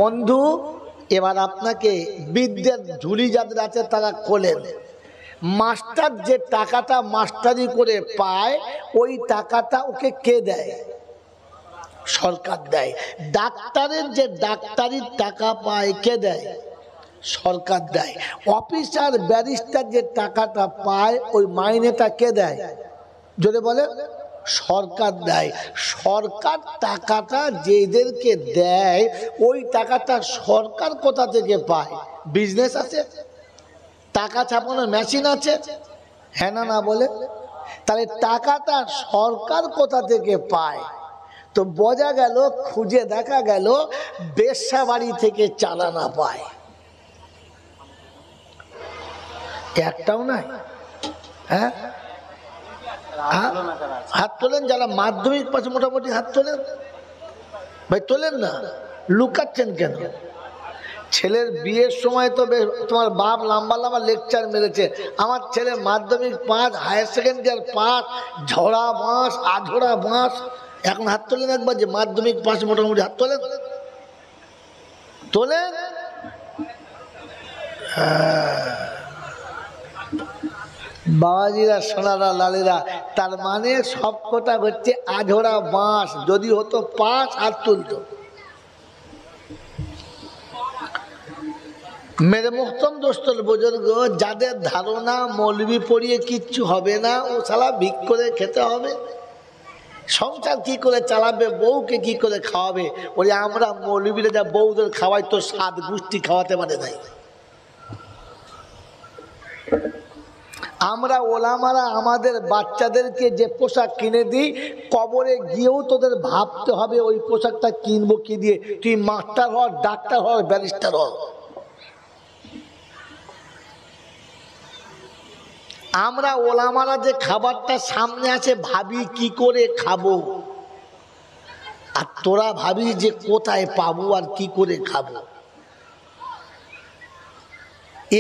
বন্ধু, এবার আপনাকে বিদ্যের ঝুলি যাদের আছে তারা খোলেন। মাস্টার যে টাকাটা মাস্টারি করে পায় ওই টাকাটা ওকে কে দেয়? সরকার দেয়। ডাক্তারের যে ডাক্তারির টাকা পায় কে দেয়? সরকার দেয়। অফিসার ব্যারিস্টার যে টাকাটা পায় ওই মাইনেটা কে দেয়? যদি বলে সরকার দেয়। সরকার টাকাটা যেদেরকে দেয় ওই টাকাটা সরকার কোথা থেকে পায়? বিজনেস আছে, টাকা ছাপানোর মেশিন আছে, হ্যাঁ না না বলে? তাহলে টাকাটা সরকার কোথা থেকে পায়? তো বোঝা গেল, খুঁজে দেখা গেল বেশ্যা বাড়ি থেকে চালানা পায়। একটাও নাই। হ্যাঁ, হাত তোলেন যারা মাধ্যমিক পাশে, মোটামুটি হাত তোলেন ভাই, তোলেন না, লুকাচ্ছেন কেন? ছেলের বিয়ের সময় তো তোমার বাপ লম্বা লম্বা লেকচার মেরেছে, আমার ছেলে মাধ্যমিক পাস, হায়ার সেকেন্ডারি পাস, ঝরা বাঁশ আঝরা বাঁশ। এখন হাত তোলেন একবার যে মাধ্যমিক পাস মোটামুটি, হাত তোলেন, তোলেন। বাবাজিরা, সোনারা, লালেরা, তার মানে সব কথা হচ্ছে আঝরা বাঁশ। যদি হতো পাস হাত তুলতো। মেরে মোহতম দোস্তর বুজুর্গ, যাদের ধারণা মৌলবি পড়িয়ে কিচ্ছু হবে না, ও শালা ভিক করে খেতে হবে, সংসার কি করে চালাবে, বউকে কি করে খাওয়াবে? বলে আমরা মৌলবিরা যা বউদের খাওয়াই তো 7 গোষ্ঠী খাওয়াতে পারে নাই। আমরা ওলামারা আমাদের বাচ্চাদেরকে যে পোশাক কিনে দিই, কবরে গিয়েও তোদের ভাবতে হবে ওই পোশাকটা কিনবো কি দিয়ে। তুই মাস্টার হ, ডাক্তার হ, ব্যারিস্টার হ। আমরা ওলামারা যে খাবারটা সামনে আছে ভাবি কি করে খাবো, আর তোরা ভাবি যে কোথায় পাবো আর কি করে খাবো।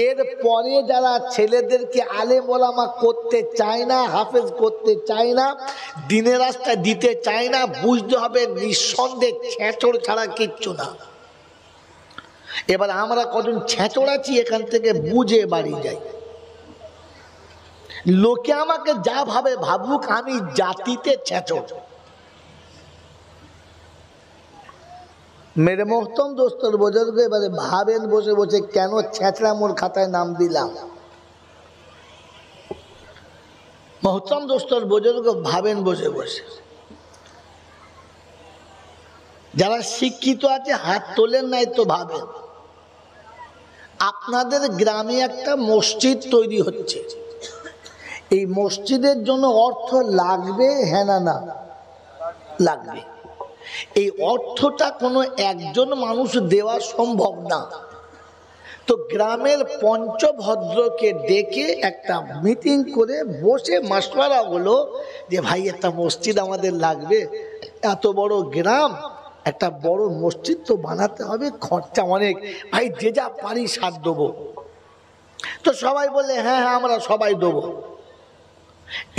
এরপরে যারা ছেলেদেরকে আলেম ওলামা করতে চায় না, হাফেজ করতে চায় না, দিনের রাস্তা দিতে চায় না, বুঝতে হবে নিঃসন্দেহে ছেঁচড় ছাড়া কিচ্ছু না। এবার আমরা কজন ছেঁচড় আছি এখান থেকে বুঝে বাড়ি যাই। লোকে আমাকে যা ভাবে ভাবুক, আমি জাতিতে ছেঁচড়। মেরে মোহতম দোস্তর বুজুর্গ, এবারে ভাবেন বসে বসে কেন ছেঁচড়া মোর খাতায় নাম দিলাম। মোহতম দোস্তর বুজুর্গ, ভাবেন বসে বসে। যারা শিক্ষিত আছে হাত তোলেন নাই তো ভাবেন। আপনাদের গ্রামে একটা মসজিদ তৈরি হচ্ছে, এই মসজিদের জন্য অর্থ লাগবে, হ্যাঁ না না? লাগবে। এই অর্থটা কোনো একজন মানুষ দেওয়া সম্ভব না। তো গ্রামের পঞ্চভদ্রকে ডেকে একটা মিটিং করে বসে মাসওয়ারা হলো যে ভাই একটা মসজিদ আমাদের লাগবে, এত বড় গ্রাম, একটা বড় মসজিদ তো বানাতে হবে, খরচা অনেক, ভাই যে যা পারি সাথ দেবো। তো সবাই বলে হ্যাঁ হ্যাঁ আমরা সবাই দেবো।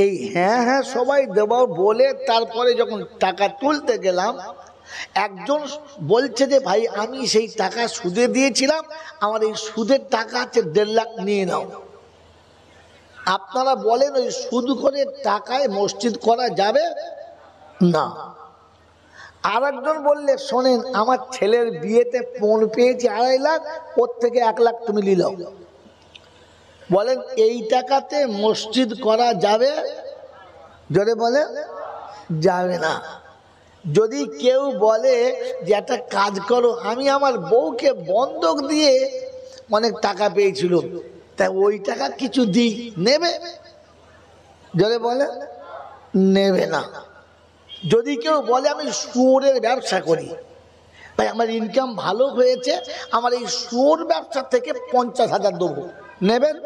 এই হ্যাঁ হ্যাঁ সবাই দেব বলে তারপরে যখন টাকা তুলতে গেলাম, একজন বলছে যে ভাই আমি সেই টাকা সুদে দিয়েছিলাম, আমার এই সুদের টাকা আছে 1.5 লাখ নিয়ে নাও। আপনারা বলেন ওই সুদ করে টাকায় মসজিদ করা যাবে না? আর একজন বললে শোনেন আমার ছেলের বিয়েতে পণ পেয়েছি 2.5 লাখ, ওর থেকে 1 লাখ তুমি নিলাও। বলেন এই টাকাতে মসজিদ করা যাবে? জোরে বলে যাবে না। যদি কেউ বলে যে একটা কাজ করো, আমি আমার বউকে বন্ধক দিয়ে অনেক টাকা পেয়েছিল, তাই ওই টাকা কিছু দিই, নেবে? জোরে বলে নেবে না। যদি কেউ বলে আমি শুয়োরের ব্যবসা করি, ভাই আমার ইনকাম ভালো হয়েছে, আমার এই শুয়োর ব্যবসা থেকে 50,000 দেবো, নেবেন?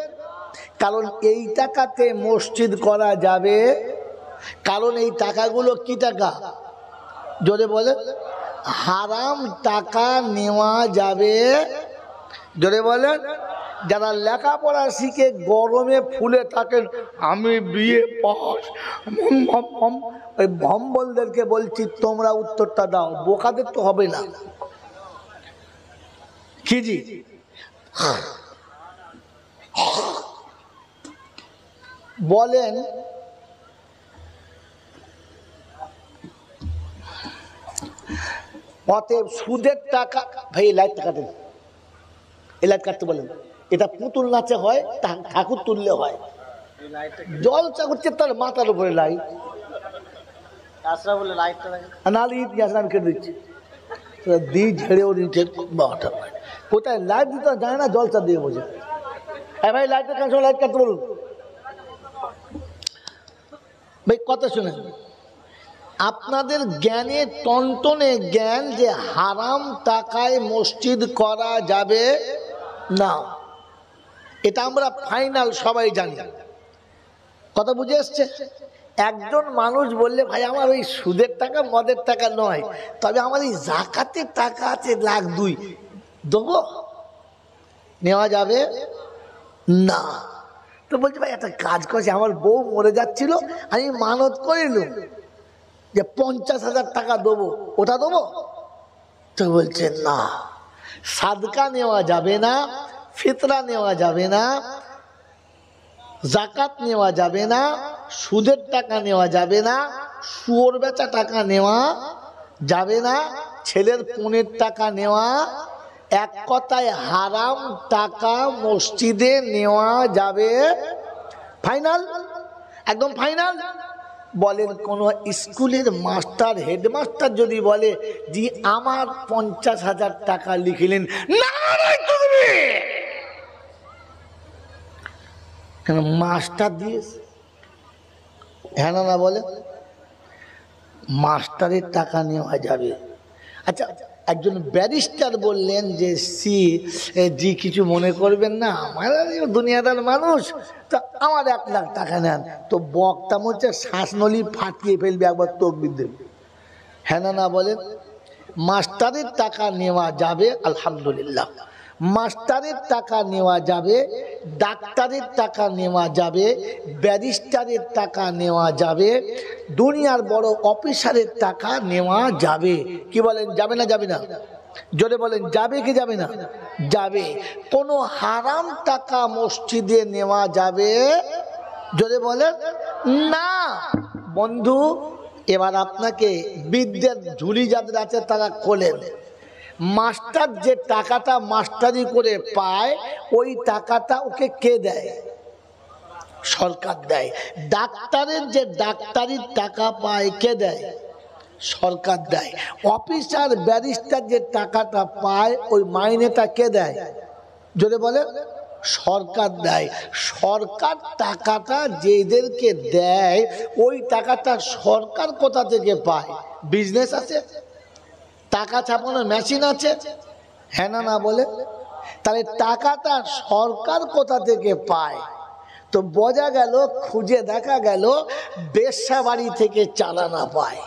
কারণ এই টাকাতে মসজিদ করা যাবে, কারণ এই টাকাগুলো কি টাকা? জোরে বলে হারাম টাকা নেওয়া যাবে। জোরে বলেন। যারা লেখাপড়া শিখে গরমে ফুলে থাকেন, আমি বিয়ে পাস, ওই ভম্বলদেরকে বলছি তোমরা উত্তরটা দাও, বোকাদের তো হবে না। কি জি বলেন অতএব সুদের টাকা, ভাই এই লাইটটা কাটেন, এই লাইট কাটতে বলেন। এটা পুতুল নাচে হয়, ঠাকুর তুললে হয়। জলসা করছে তার মাথার উপরে লাইট, নাহলে ঈদ গেছে আমি কেটে দিচ্ছি, দিয়ে ঝেড়েও নিচ্ছে বাবাটা। কোথায় লাইট দিতে যায় না, জলসা দিয়ে বোঝে। হ্যাঁ ভাই লাইটের কাছে লাইট কাটতে বলুন। ভাই কথা শুনেন, আপনাদের জ্ঞানে টনটনে জ্ঞান যে হারাম টাকায় মসজিদ করা যাবে না, এটা আমরা ফাইনাল সবাই জানি। কথা বুঝে এসছে? একজন মানুষ বললে ভাই আমার ওই সুদের টাকা মদের টাকা নয়, তবে আমার এই জাকাতের টাকা আছে 1,02,000 দেবো, নেওয়া যাবে না। তো বলছি ভাই একটা কাজ করছি, আমার বউ মরে যাচ্ছিল, আমি মানত করিলাম যে 50,000 টাকা দেবো, ওটা দেবো? তো বলছে না, সাদকা নেওয়া যাবে না, ফিতরা নেওয়া যাবে না, জাকাত নেওয়া যাবে না, সুদের টাকা নেওয়া যাবে না, শুয়োর বেচা টাকা নেওয়া যাবে না, ছেলের পণের টাকা নেওয়া, এক কথায় হারাম টাকা মসজিদে নেওয়া যাবে। ফাইনাল, একদম ফাইনাল। বলেন কোন স্কুলের মাস্টার, হেডমাস্টার যদি বলে জি আমার 50,000 টাকা লিখিলেন, না কেন মাস্টার দিয়েছে? হ্যাঁ না বলে মাস্টারের টাকা নেওয়া যাবে। আচ্ছা একজন ব্যারিস্টার বললেন যে জি কিছু মনে করবেন না, আমার দুনিয়াদার মানুষ, তো আমার 1,00,000 টাকা নেন। তো বক্তা হচ্ছে শ্বাসনলি ফাটিয়ে ফেলবে, একবার তকবির দেবে। হ্যাঁ না বলেন মাস্টারের টাকা নেওয়া যাবে, আলহামদুলিল্লাহ। মাস্টারের টাকা নেওয়া যাবে, ডাক্তারের টাকা নেওয়া যাবে, ব্যারিস্টারের টাকা নেওয়া যাবে, দুনিয়ার বড় অফিসারের টাকা নেওয়া যাবে। কি বলেন, যাবে না যাবে না? জোরে বলেন, যাবে কি যাবে না? যাবে। কোনো হারাম টাকা মসজিদে নেওয়া যাবে? জোরে বলেন না। বন্ধু এবার আপনাকে বিদ্যের ঝুলি যাদের আছে তারা খোলেন। মাস্টার যে টাকাটা মাস্টারি করে পায়, ওই টাকাটা ওকে কে দেয়? সরকার দেয়। ডাক্তারের যে ডাক্তারির টাকা পায়, কে দেয়? সরকার দেয়। অফিসার ব্যারিস্টার যে টাকাটা পায়, ওই মাইনেটা কে দেয়? যদি বলে সরকার দেয়। সরকার টাকাটা যেদেরকে দেয়, ওই টাকাটা সরকার কোথা থেকে পায়? বিজনেস আছে, টাকা ছাপানোর মেশিন আছে, হ্যাঁ না বলে? তাহলে টাকাটা সরকার কোথা থেকে পায়? তো বোঝা গেল, খুঁজে দেখা গেল বেশ্যা বাড়ি থেকে চালানা পায়,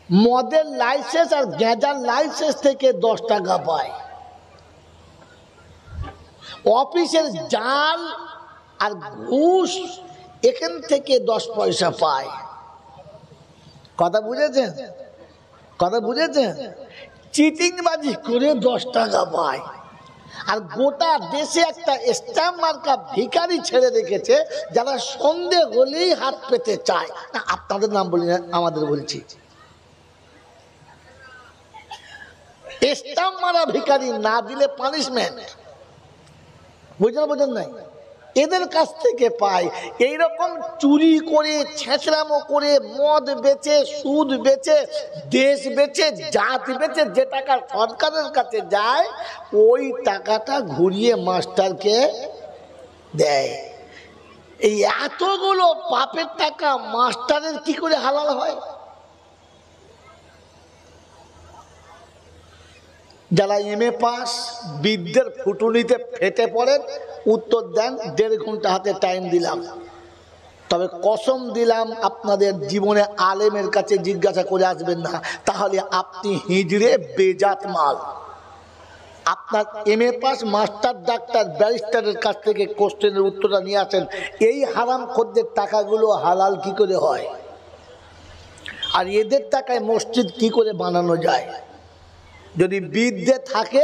মদের লাইসেন্স আর গেঁজার লাইসেন্স থেকে 10 টাকা পায়, অফিসের জাল আর ঘুষ এখান থেকে 10 পয়সা পায়। কথা বুঝেছেন? কথা বুঝেছেন? চিটিংবাজি করে 10 টাকা পায়। আর গোটা দেশে একটা স্ট্যাম্প মার্কা ভিখারি ছেড়ে রেখেছে, যারা সন্দেহ হলেই হাত পেতে চায় না। আপনাদের নাম বলি না, আমাদের বলছি। স্ট্যাম্প মারা ভিখারি, না দিলে পানিশমেন্ট। বুঝলেন নাই? এদের কাছ থেকে পায়। এইরকম চুরি করে, ছেঁচড়ামো করে, মদ বেচে, সুদ বেচে, দেশ বেচে, জাত বেচে যে টাকা সরকারের কাছে যায়, ওই টাকাটা ঘুরিয়ে মাস্টারকে দেয়। এই এতগুলো পাপের টাকা মাস্টারের কি করে হালাল হয়? যারা এমএ পাস, বিদ্যের ফুটুনিতে ফেটে পড়েন, উত্তর দেন। 1.5 ঘন্টা হাতে টাইম দিলাম, তবে কসম দিলাম আপনাদের জীবনে আলেমের কাছে জিজ্ঞাসা করে আসবেন না, তাহলে আপনি হিজড়ে বেজাত মাল। আপনার এমএ পাস, মাস্টার, ডাক্তার, ব্যারিস্টারের কাছ থেকে কোশ্চেনের উত্তরটা নিয়ে আসেন, এই হারামখোরদের টাকাগুলো হালাল কি করে হয়, আর এদের টাকায় মসজিদ কি করে বানানো যায়। যদি বিদ্যে থাকে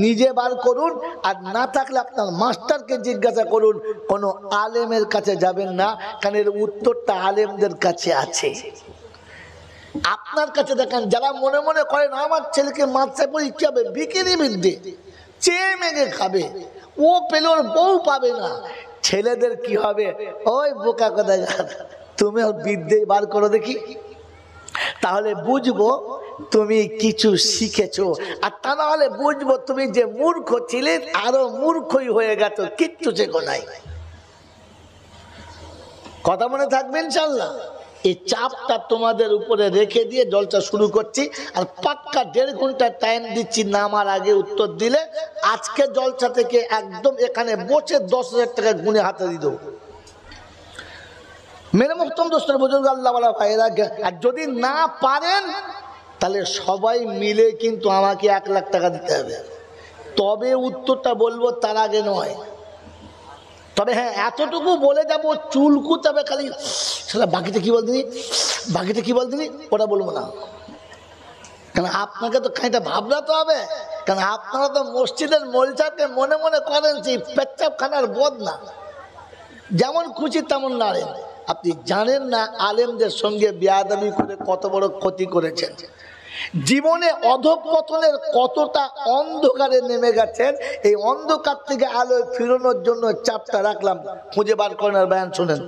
নিজে বার করুন, আর না থাকলে আপনার মাস্টারকে জিজ্ঞাসা করুন। কোনো আলেমের কাছে যাবেন না, কারণ এর উত্তরটা আলেমদের কাছে আছে। আপনার কাছে দেখেন, যারা মনে মনে করেন আমার ছেলেকে মাদ্রাসায় পরীক্ষা হবে, বিকিনি বিদ্যে চেয়ে মেঘে খাবে, ও পেলে ওর বউ পাবে না, ছেলেদের কি হবে? ওই বোকা কথা, তুমি বিদ্যে বার করো দেখি, তাহলে বুঝবো তুমি কিছু শিখেছো। আর তা না হলে বুঝবো তুমি যে মূর্খ ছিলে আরো মূর্খই হয়ে গেছো, কিচ্ছু শেখো নাই। কথা মনে থাকবে ইনশাল্লাহ। এই চাপটা তোমাদের উপরে রেখে দিয়ে জলসা শুরু করছি, আর পাক্কা 1.5 ঘন্টা টাইম দিচ্ছি নামার আগে উত্তর দিলে আজকে জলসা থেকে একদম এখানে বসে 10,000 টাকা গুনে হাতে দিয়ে দেবো। মেরে মুহতরম দোস্ত বুজুর্গ আল্লাহ ওয়ালা ভাইরা, আর যদি না পারেন তাহলে সবাই মিলে কিন্তু আমাকে 1 লাখ টাকা দিতে হবে, তবে উত্তরটা বলবো, তার আগে নয়। তবে হ্যাঁ, এতটুকু বলে যাবো, চুল কুতাবে খালি, সেটা বাকিটা কি বলতেনি, বাকিটা কি বলতেনি ওটা বলবো না, কারণ আপনাকে তো খানিকটা ভাবনাতে হবে। কারণ আপনারা তো মসজিদের মলচাকে মনে মনে করেন যে পেচ্ছাপ খানার বদ না, যেমন খুশি তেমন নাড়েন। আপনি জানেন না আলেমদের সঙ্গে বেয়াদবি করে কত বড় ক্ষতি করেছেন, জীবনে অধঃপতনের কতটা অন্ধকারে নেমে গেছেন। এই অন্ধকার থেকে আলোয় ফিরানোর জন্য চাপটা রাখলাম, খুঁজে বার করেন আর বয়ান শোনেন।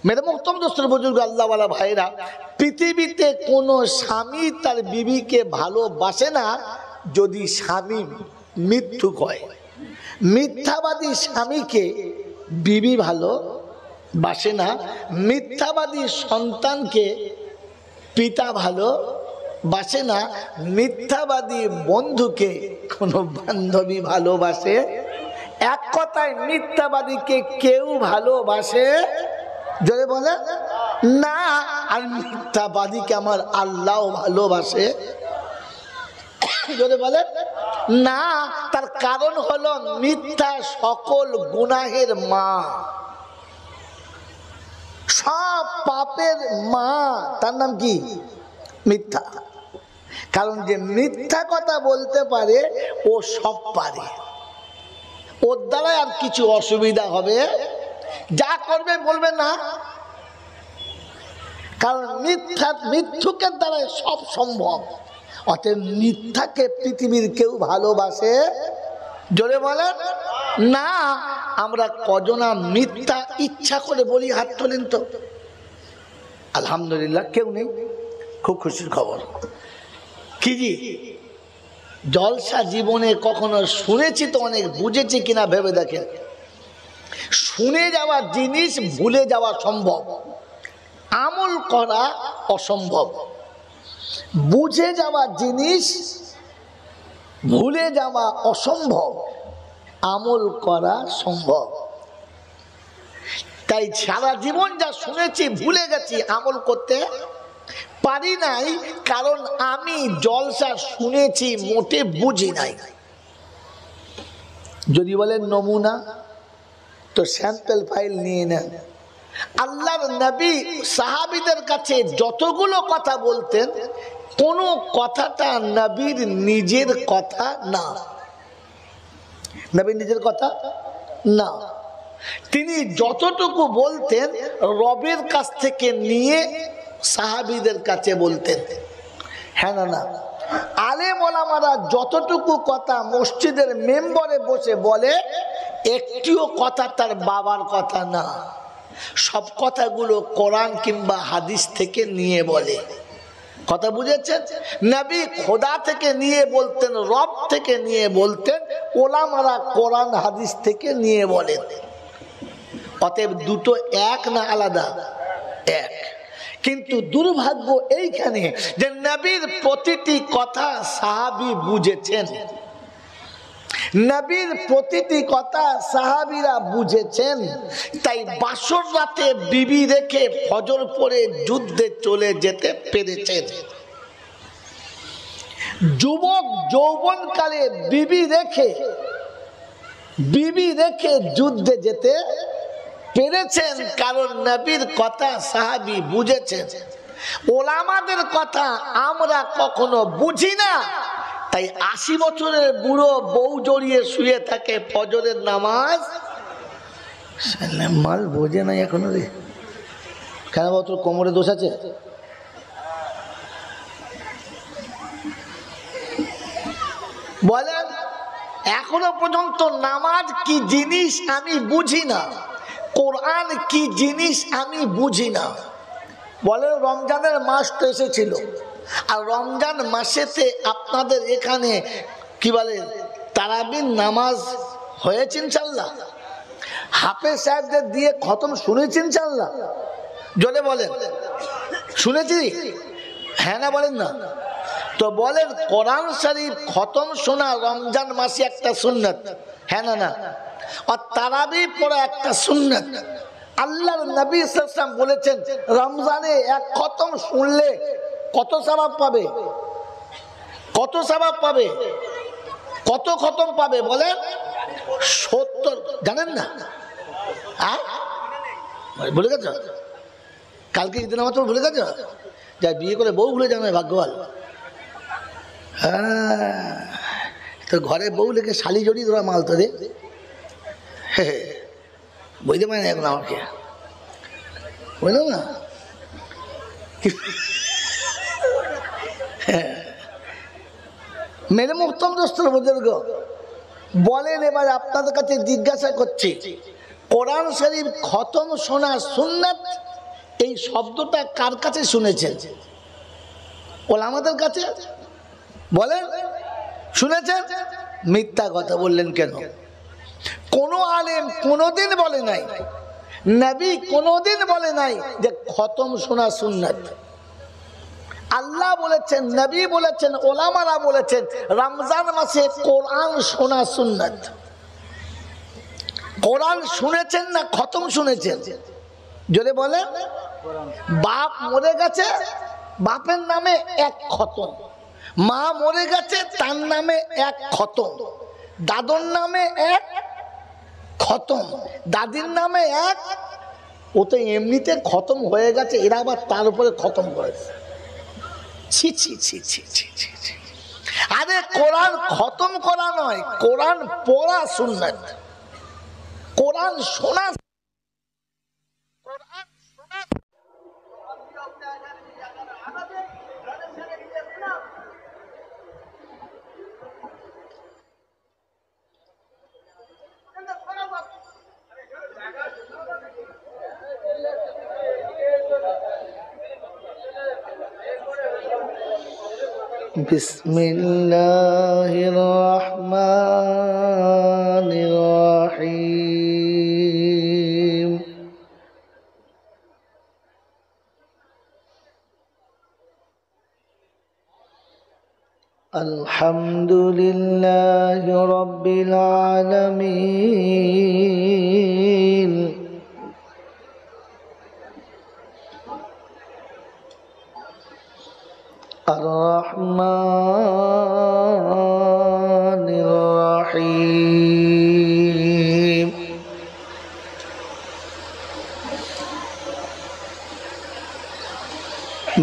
মেরে মুহতরম দোস্তের বুজুর্গ আল্লাহওয়ালা ভাইরা, পৃথিবীতে কোনো স্বামী তার বিবিকে ভালোবাসে না যদি স্বামী মিথ্যুক হয়। মিথ্যাবাদী স্বামীকে বিবি ভালোবাসে না, মিথ্যাবাদী সন্তানকে পিতা ভালোবাসে না, মিথ্যাবাদী বন্ধুকে কোনো বান্ধবী ভালোবাসে। এক কথায় মিথ্যাবাদীকে কেউ ভালোবাসে জোরে বলে না, আর মিথ্যাবাদীকে আমার আল্লাহ ভালোবাসে জোরে বলে না। তার কারণ হলো মিথ্যা সকল গুনাহের মা, সব পাপের মা, তার নাম কি? মিথ্যা। কারণ যে মিথ্যা কথা বলতে পারে ও সব পারে, ওর দ্বারা আর কিছু অসুবিধা হবে, যা করবে বলবে না, কারণ মিথ্যুকের দ্বারা সব সম্ভব। অতএব মিথ্যাকে পৃথিবীর কেউ ভালোবাসে জোরে বলেন না। আমরা কজনা মিথ্যা ইচ্ছা করে বলি? হাত তোলেন তো। আলহামদুলিল্লাহ কেউ নেই, খুব খুশির খবর। কি জি জলসা জীবনে কখনো শুনেছি তো অনেক, বুঝেছি কিনা ভেবে দেখেন। শুনে যাওয়া জিনিস ভুলে যাওয়া সম্ভব, আমল করা অসম্ভব। বুঝে যাওয়া জিনিস ভুলে যাওয়া অসম্ভব, আমল করা সম্ভব। তাই সারা জীবন যা শুনেছি ভুলে গেছি, আমল করতে পারি নাই, কারণ আমি জলসা শুনেছি মোটে বুঝি নাই। যদি বলেন নমুনা, তো স্যাম্পল ফাইল নিয়ে নেন। আল্লাহর নবী সাহাবীদের কাছে যতগুলো কথা বলতেন, কোন কথাটা নবীর নিজের কথা না, নবীর নিজের কথা না। তিনি যতটুকু বলতেন রবের কাছ থেকে নিয়ে সাহাবীদের কাছে বলতেন। হ্যাঁ না না, আলেম ওলামারা যতটুকু কথা মসজিদের মেম্বরে বসে বলে, একটিও কথা তার বাবার কথা না, সব কথাগুলো কোরআন কিংবা হাদিস থেকে নিয়ে বলে। কথা বুঝেছেন? নবী খোদা থেকে নিয়ে বলতেন, রব থেকে নিয়ে বলতেন, ওলামারা কোরআন হাদিস থেকে নিয়ে বলেন। অতএব দুটো এক না আলাদা? এক। কিন্তু দুর্ভাগ্য এইখানে যে নবীর প্রতিটি কথা সাহাবী বুঝেছেন, নবীর প্রতিটি কথা সাহাবীরা বুঝেছেন। তাই বাসর রাতে বিবি রেখে ফজর পরে যুদ্ধে চলে যেতে পেরেছেন। যুবক যৌবনকালে বিবি রেখে যুদ্ধে যেতে পেরেছেন, কারণ নবীর কথা সাহাবী বুঝেছেন। ওলামাদের কথা আমরা কখনো বুঝি না, তাই 80 বছরের বুড়ো বউ জড়িয়ে শুয়ে থাকে ফজরের নামাজ, মাল বোঝে নাই এখনো রে। কেন বাবা, তোর কোমরে দোষ আছে? বলেন, এখনো পর্যন্ত নামাজ কি জিনিস আমি বুঝি না, কোরআন কি জিনিস আমি বুঝি না। বলেন, রমজানের মাস তো এসেছিল, আর রমজান মাসেতে আপনাদের এখানে কি বলে তারাবির নামাজ হয়েছে ইনশাল্লাহ? হাফেজ সাহেবদের দিয়ে খতম শুনেছি ইনশাল্লাহ? জোরে বলেন, শুনেছি? হ্যাঁ না বলেন না? তো বলেন, কোরআন শরীফ খতম শোনা রমজান মাসে একটা সুন্নাত, হ্যাঁ না না? আর তারাবি পড়া একটা সুন্নাত। আল্লাহর নবী সাল্লাল্লাহু আলাইহি ওয়াসাল্লাম বলেছেন, রমজানে এক খতম শুনলে কত সওয়াব পাবে? কত সওয়াব পাবে? কত খতম পাবে বলেন? 70। জানেন না? ভুলে গেছ? কালকে ঈদের নামাজ ভুলে গেছ? যা বিয়ে করে বউ ভুলে যাবে, ভাগ্যবান। হ্যাঁ, তো ঘরে বউ লেগে শালি জড়ি তোরা মাল তো রে, বুঝতে পারি না এখন আমাকে, বুঝলো না? মেরে মুক্তম দোস্ত বুজুর্গ বলেন, এবার আপনাদের কাছে জিজ্ঞাসা করছি, কোরআন শরীফ খতম শোনা সুন্নাত, এই শব্দটা কার কাছে শুনেছেন? ওলামাদের কাছে। বলেন, শুনেছেন? মিথ্যা কথা বললেন কেন? কোন আলেম কোনদিন বলে নাই, নবী কোনদিন বলে নাই যে খতম শোনা সুন্নাত। আল্লাহ বলেছেন, নবী বলেছেন, ওলামারা বলেছেন রমজান মাসে কোরআন শোনা সুন্নাত। কোরআন শুনেছেন না খতম শুনেছেন? যদি বলেন, বাপ মরে গেছে, বাপের নামে এক খতম, মা মরে গেছে তার নামে এক খতম, দাদুর নামে এক খতম, দাদির নামে এক। ও তো এমনিতে খতম হয়ে গেছে, এরা আবার তার উপরে খতম করেছে। ছি ছি ছি ছি ছি ছি ছি। আরে কোরআন খতম করা নয়, কোরআন পড়া সুন্নাত, কোরআন শোনা। বিসমিল্লাহির রহমানির রহিম। আলহামদুলিল্লাহি রাব্বিল আলামিন। আর-রহমানির রহিম।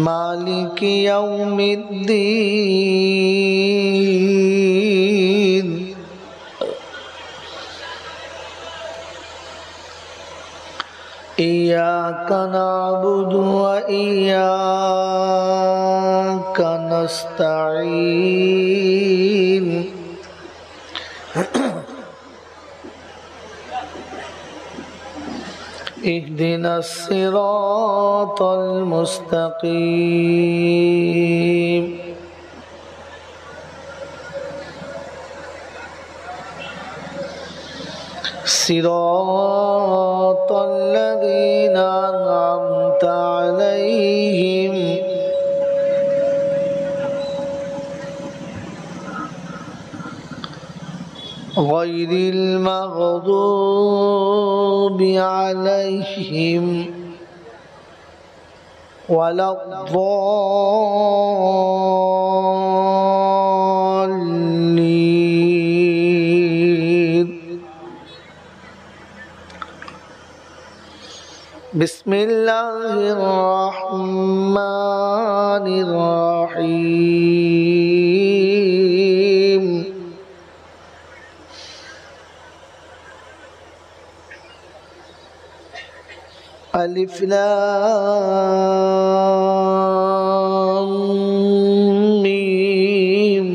মালিকি ইয়াউমিদ্দিন। ইয়্যাকা না'বুদু ওয়া ইয়্যাকা নাস্তাঈন। ইহদিনাস সিরাতাল মুস্তাকিম। সিরাতাল্লাযীনা আন'আমতা আলাইহিম গায়রিল মাগদুবি আলাইহিম ওয়ালাদ-দাল্লিন। বিসমিল্লাহির রহমানির রহিম। আলিফ লাম মিম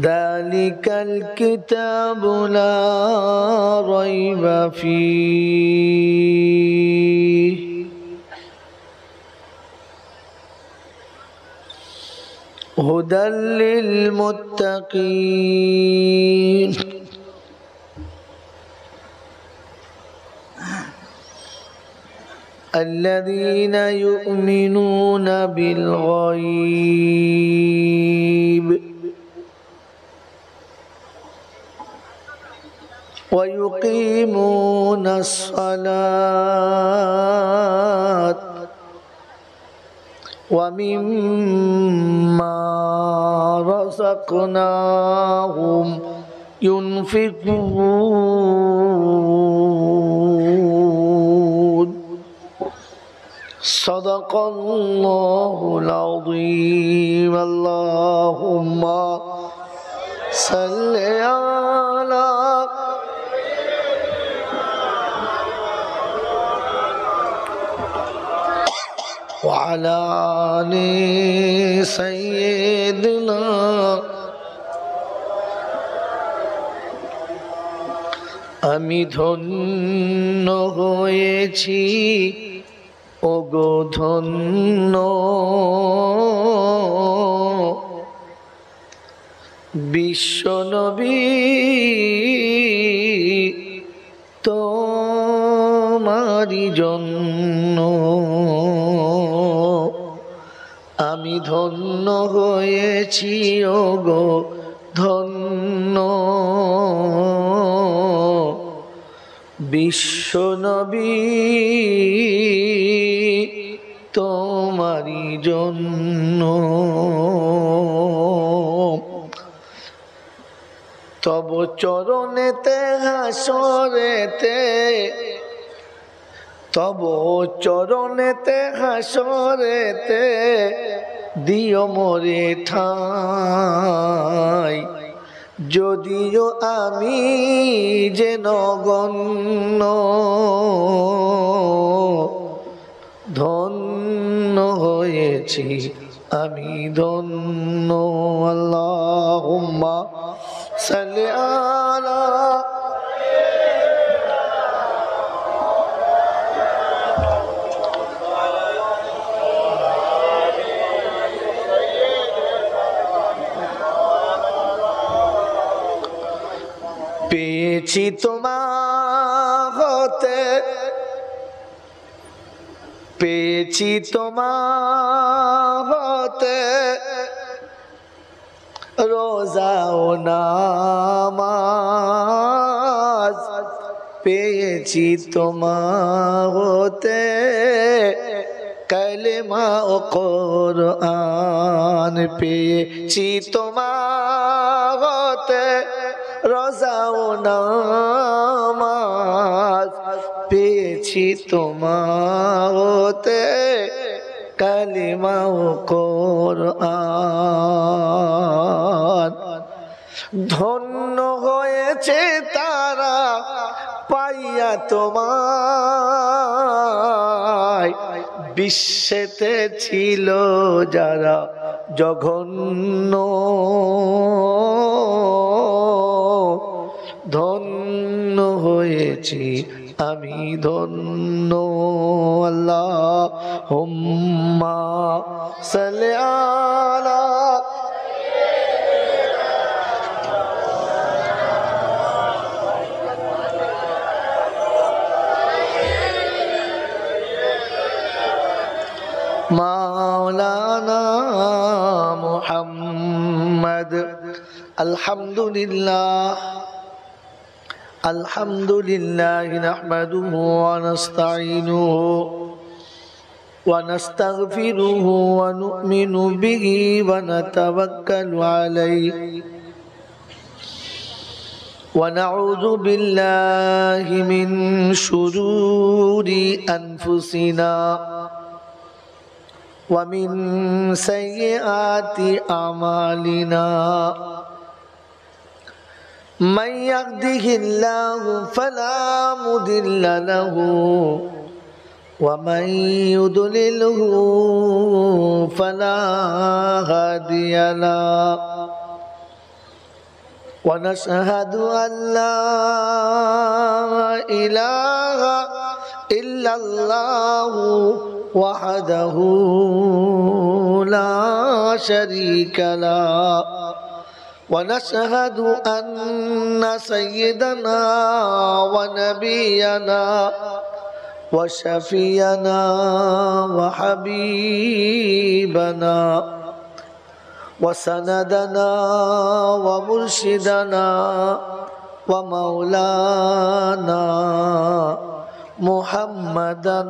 যালিকাল কিতাবু লা রাইবা ফীহি হুদাল লিল মুত্তাকিন الذين يؤمنون بالغيب ويقيمون الصلاة ومما رزقناهم ينفقون صدق الله العظيم اللهم صل على وعلى آل سيدنا আমি ধন্য হয়েছি ওগো ধন্য বিশ্বনবী তোমারি জন্য আমি ধন্য হয়েছি ওগো ধন্য বিশ্বনবী তোমারি জন্য তব চরণেতে হাসরেতে তব চরণেতে হাসরেতে দিও মোরে ঠাই যদিও আমি যে নগণ্য ধন্য হয়েছি আমি ধন্য আল্লাহুম্মা সাল্লি আলা পেয়েছি তোমার হতে পেয়েছি তোমার হতে রোজা ও নামাজ পেয়েছি তোমার হতে কালেমা ও কোরআন পেয়েছি তোমার হতে রোজা ও নামাজ পেয়েছি তোমার হতে কালিমা ও কোরআন ধন্য হয়েছে তারা পাইয়া তোমায় বিশ্বেতে ছিল যারা জঘন্য ধন্য হয়েছি আমি ধন্য আল্লাহুম্মা সাল্লি আলা মাওলানা মুহাম্মদ আলহামদুলিল্লাহ আলহামদুলিল্লাহ নাহমাদুহু ওয়া নাস্তাঈনুহু ওয়া নাস্তাগফিরুহু ওয়া নু'মিনু বিহি ওয়া নাতাওয়াক্কালু আলাইহি ওয়া নাউযু বিল্লাহি মিন শুরুরি আনফুসিনা ওয়া মিন সাইয়্যাতি আমালিনা من يهده الله فلا مضل له ومن يضلله فلا هادي له ونشهد أن لا إله إلا الله وحده لا شريك له ونشهد أن سيدنا ونبينا وشفينا وحبيبنا وسندنا ومرشدنا ومولانا محمدا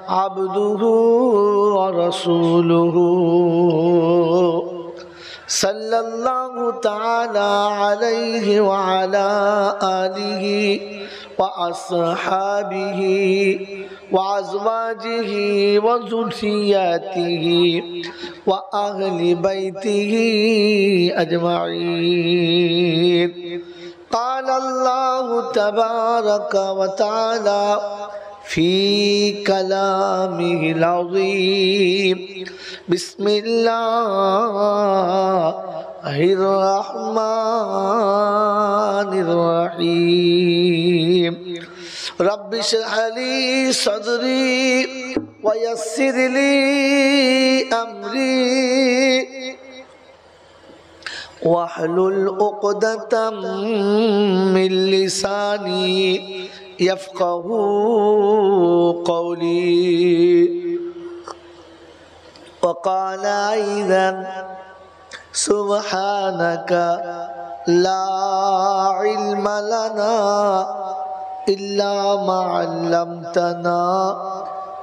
عبده ورسوله صلى الله تعالى عليه وعلى آله وأصحابه وأزواجه وذرياته وأهل بيته أجمعين. قال الله تبارك وتعالى في كلامه العظيم: بسم الله الرحمن الرحيم. رب اشرح لي صدري ويسر لي أمري واحلل عقدة من لساني يفقه قولي. وقال أيضا: سبحانك لا علم لنا إلا ما علمتنا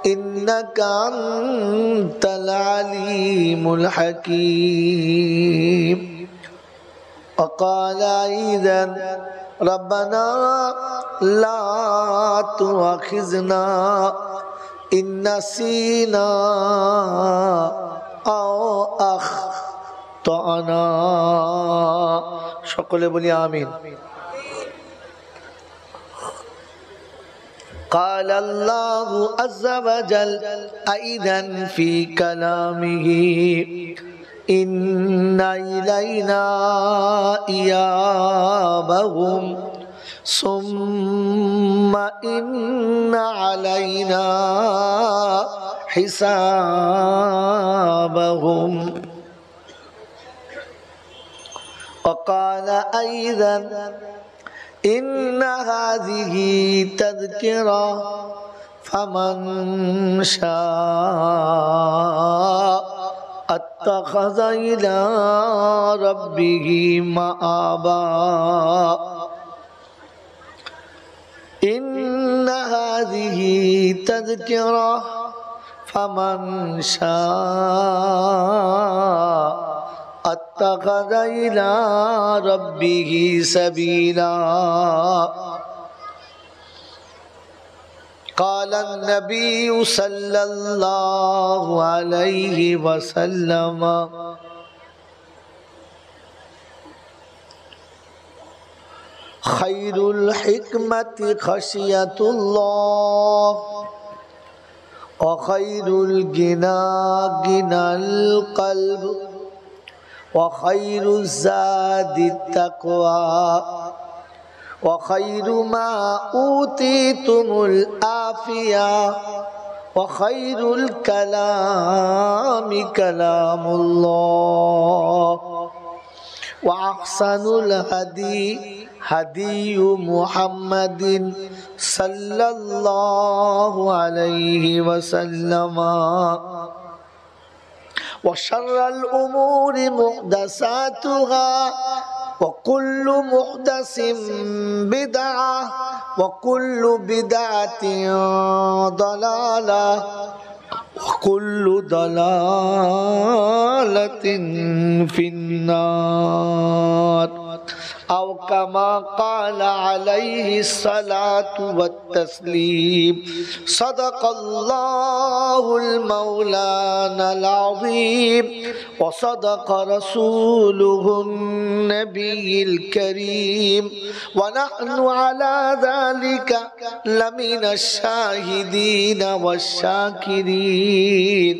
إنك أنت العليم الحكيم. وقال أيضا: ربنا لا تؤاخذنا إن نسينا أو أخطأنا. সকলে বলি আমিন। قال الله عز وجل أيضا في كلامه: إن إلينا إيابهم ثم إن علينا حسابهم. وقال أيضا: إن هذه تذكرة فمن شاء اتخذ إلى ربه مآبا. إن هذه تذكرة فمن شاء اتخذ إلى ربه سبيلا. قال النبي صلى الله عليه وسلم: خير الحكمة خشية الله وخير الغنى غنى القلب وخير الزاد التقوى وخير ما أوتيتم العافية وخير الكلام كلام الله وأحسن الهدي هدي محمد صلى الله عليه وسلم وشر الأمور محدثاتها وكل محدث بدعة وكل بدعة ضلالة وكل ضلالة في النار. أو كما قال عليه الصلاة والتسليم. صدق الله المولانا العظيم وصدق رسوله النبي الكريم ونحن على ذلك لمن الشاهدين والشاكرين.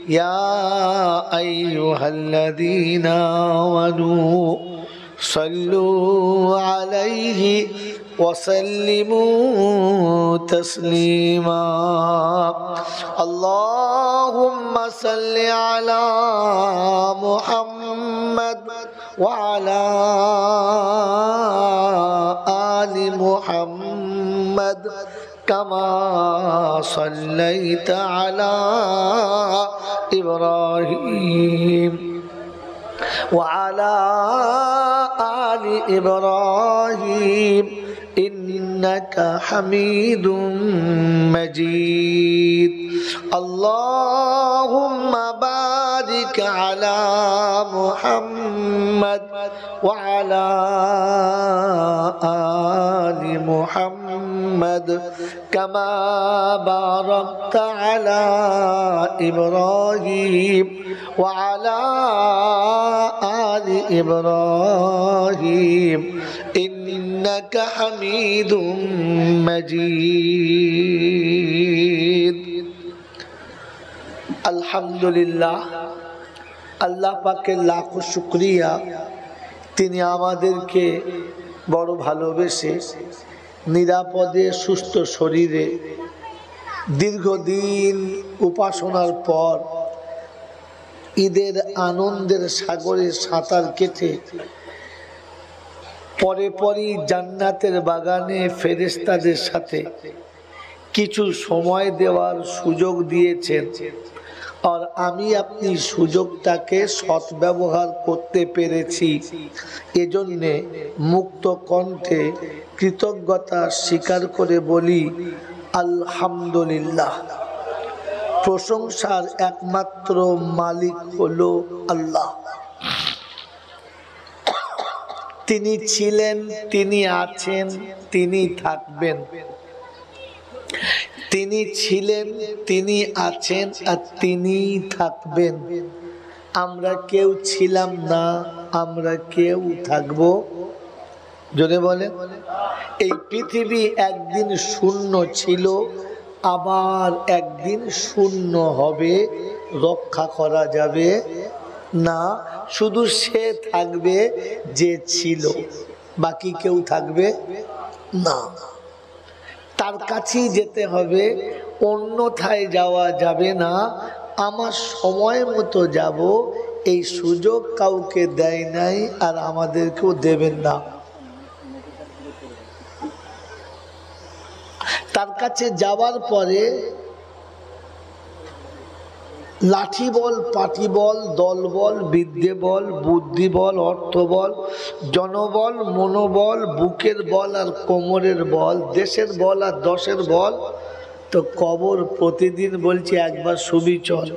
يا أيها الذين آمنوا صلوا عليه وسلموا تسليما. اللهم صل على محمد وعلى آل محمد كما صليت على إبراهيم وعلى آل إبراهيم إنك حميد مجيد. اللهم بارك على محمد وعلى آل محمد كما باركت على إبراهيم وعلى آل إبراهيم إنك حميد مجيد. আলহামদুলিল্লাহ, আল্লাহ পাকের লাখো শুকরিয়া, তিনি আমাদেরকে বড় ভালোবেসে নিরাপদে সুস্থ শরীরে দীর্ঘদিন উপাসনার পর ঈদের আনন্দের সাগরে সাঁতার কেটে পরে পরই জান্নাতের বাগানে ফেরেশতাদের সাথে কিছু সময় দেওয়ার সুযোগ দিয়েছেন। আর আমি আপনি সুযোগটাকে সদ্ব্যবহার করতে পেরেছি, এজন্যে মুক্ত কণ্ঠে কৃতজ্ঞতা স্বীকার করে বলি আলহামদুলিল্লাহ। প্রশংসার একমাত্র মালিক হলো আল্লাহ। তিনি ছিলেন, তিনি আছেন, তিনি থাকবেন। তিনি ছিলেন, তিনি আছেন, আর তিনি থাকবেন। আমরা কেউ ছিলাম না, আমরা কেউ থাকবো। জোরে বলে, এই পৃথিবী একদিন শূন্য ছিল, আবার একদিন শূন্য হবে, রক্ষা করা যাবে না। শুধু সে থাকবে যে ছিল, বাকি কেউ থাকবে না। তার কাছেই যেতে হবে, অন্যথায় যাওয়া যাবে না। আমার সময় মতো যাব, এই সুযোগ কাউকে দেয় নাই, আর আমাদেরকেও দেবেন না। তার কাছে যাওয়ার পরে লাঠি বল, পাটি বল, দল বল, বিদ্যে বল, বুদ্ধি বল, অর্থ বল, জনবল, মনোবল, বুকের বল আর কোমরের বল, দেশের বল আর দশের বল, তো কবর প্রতিদিন বলছি একবার শুবি চল,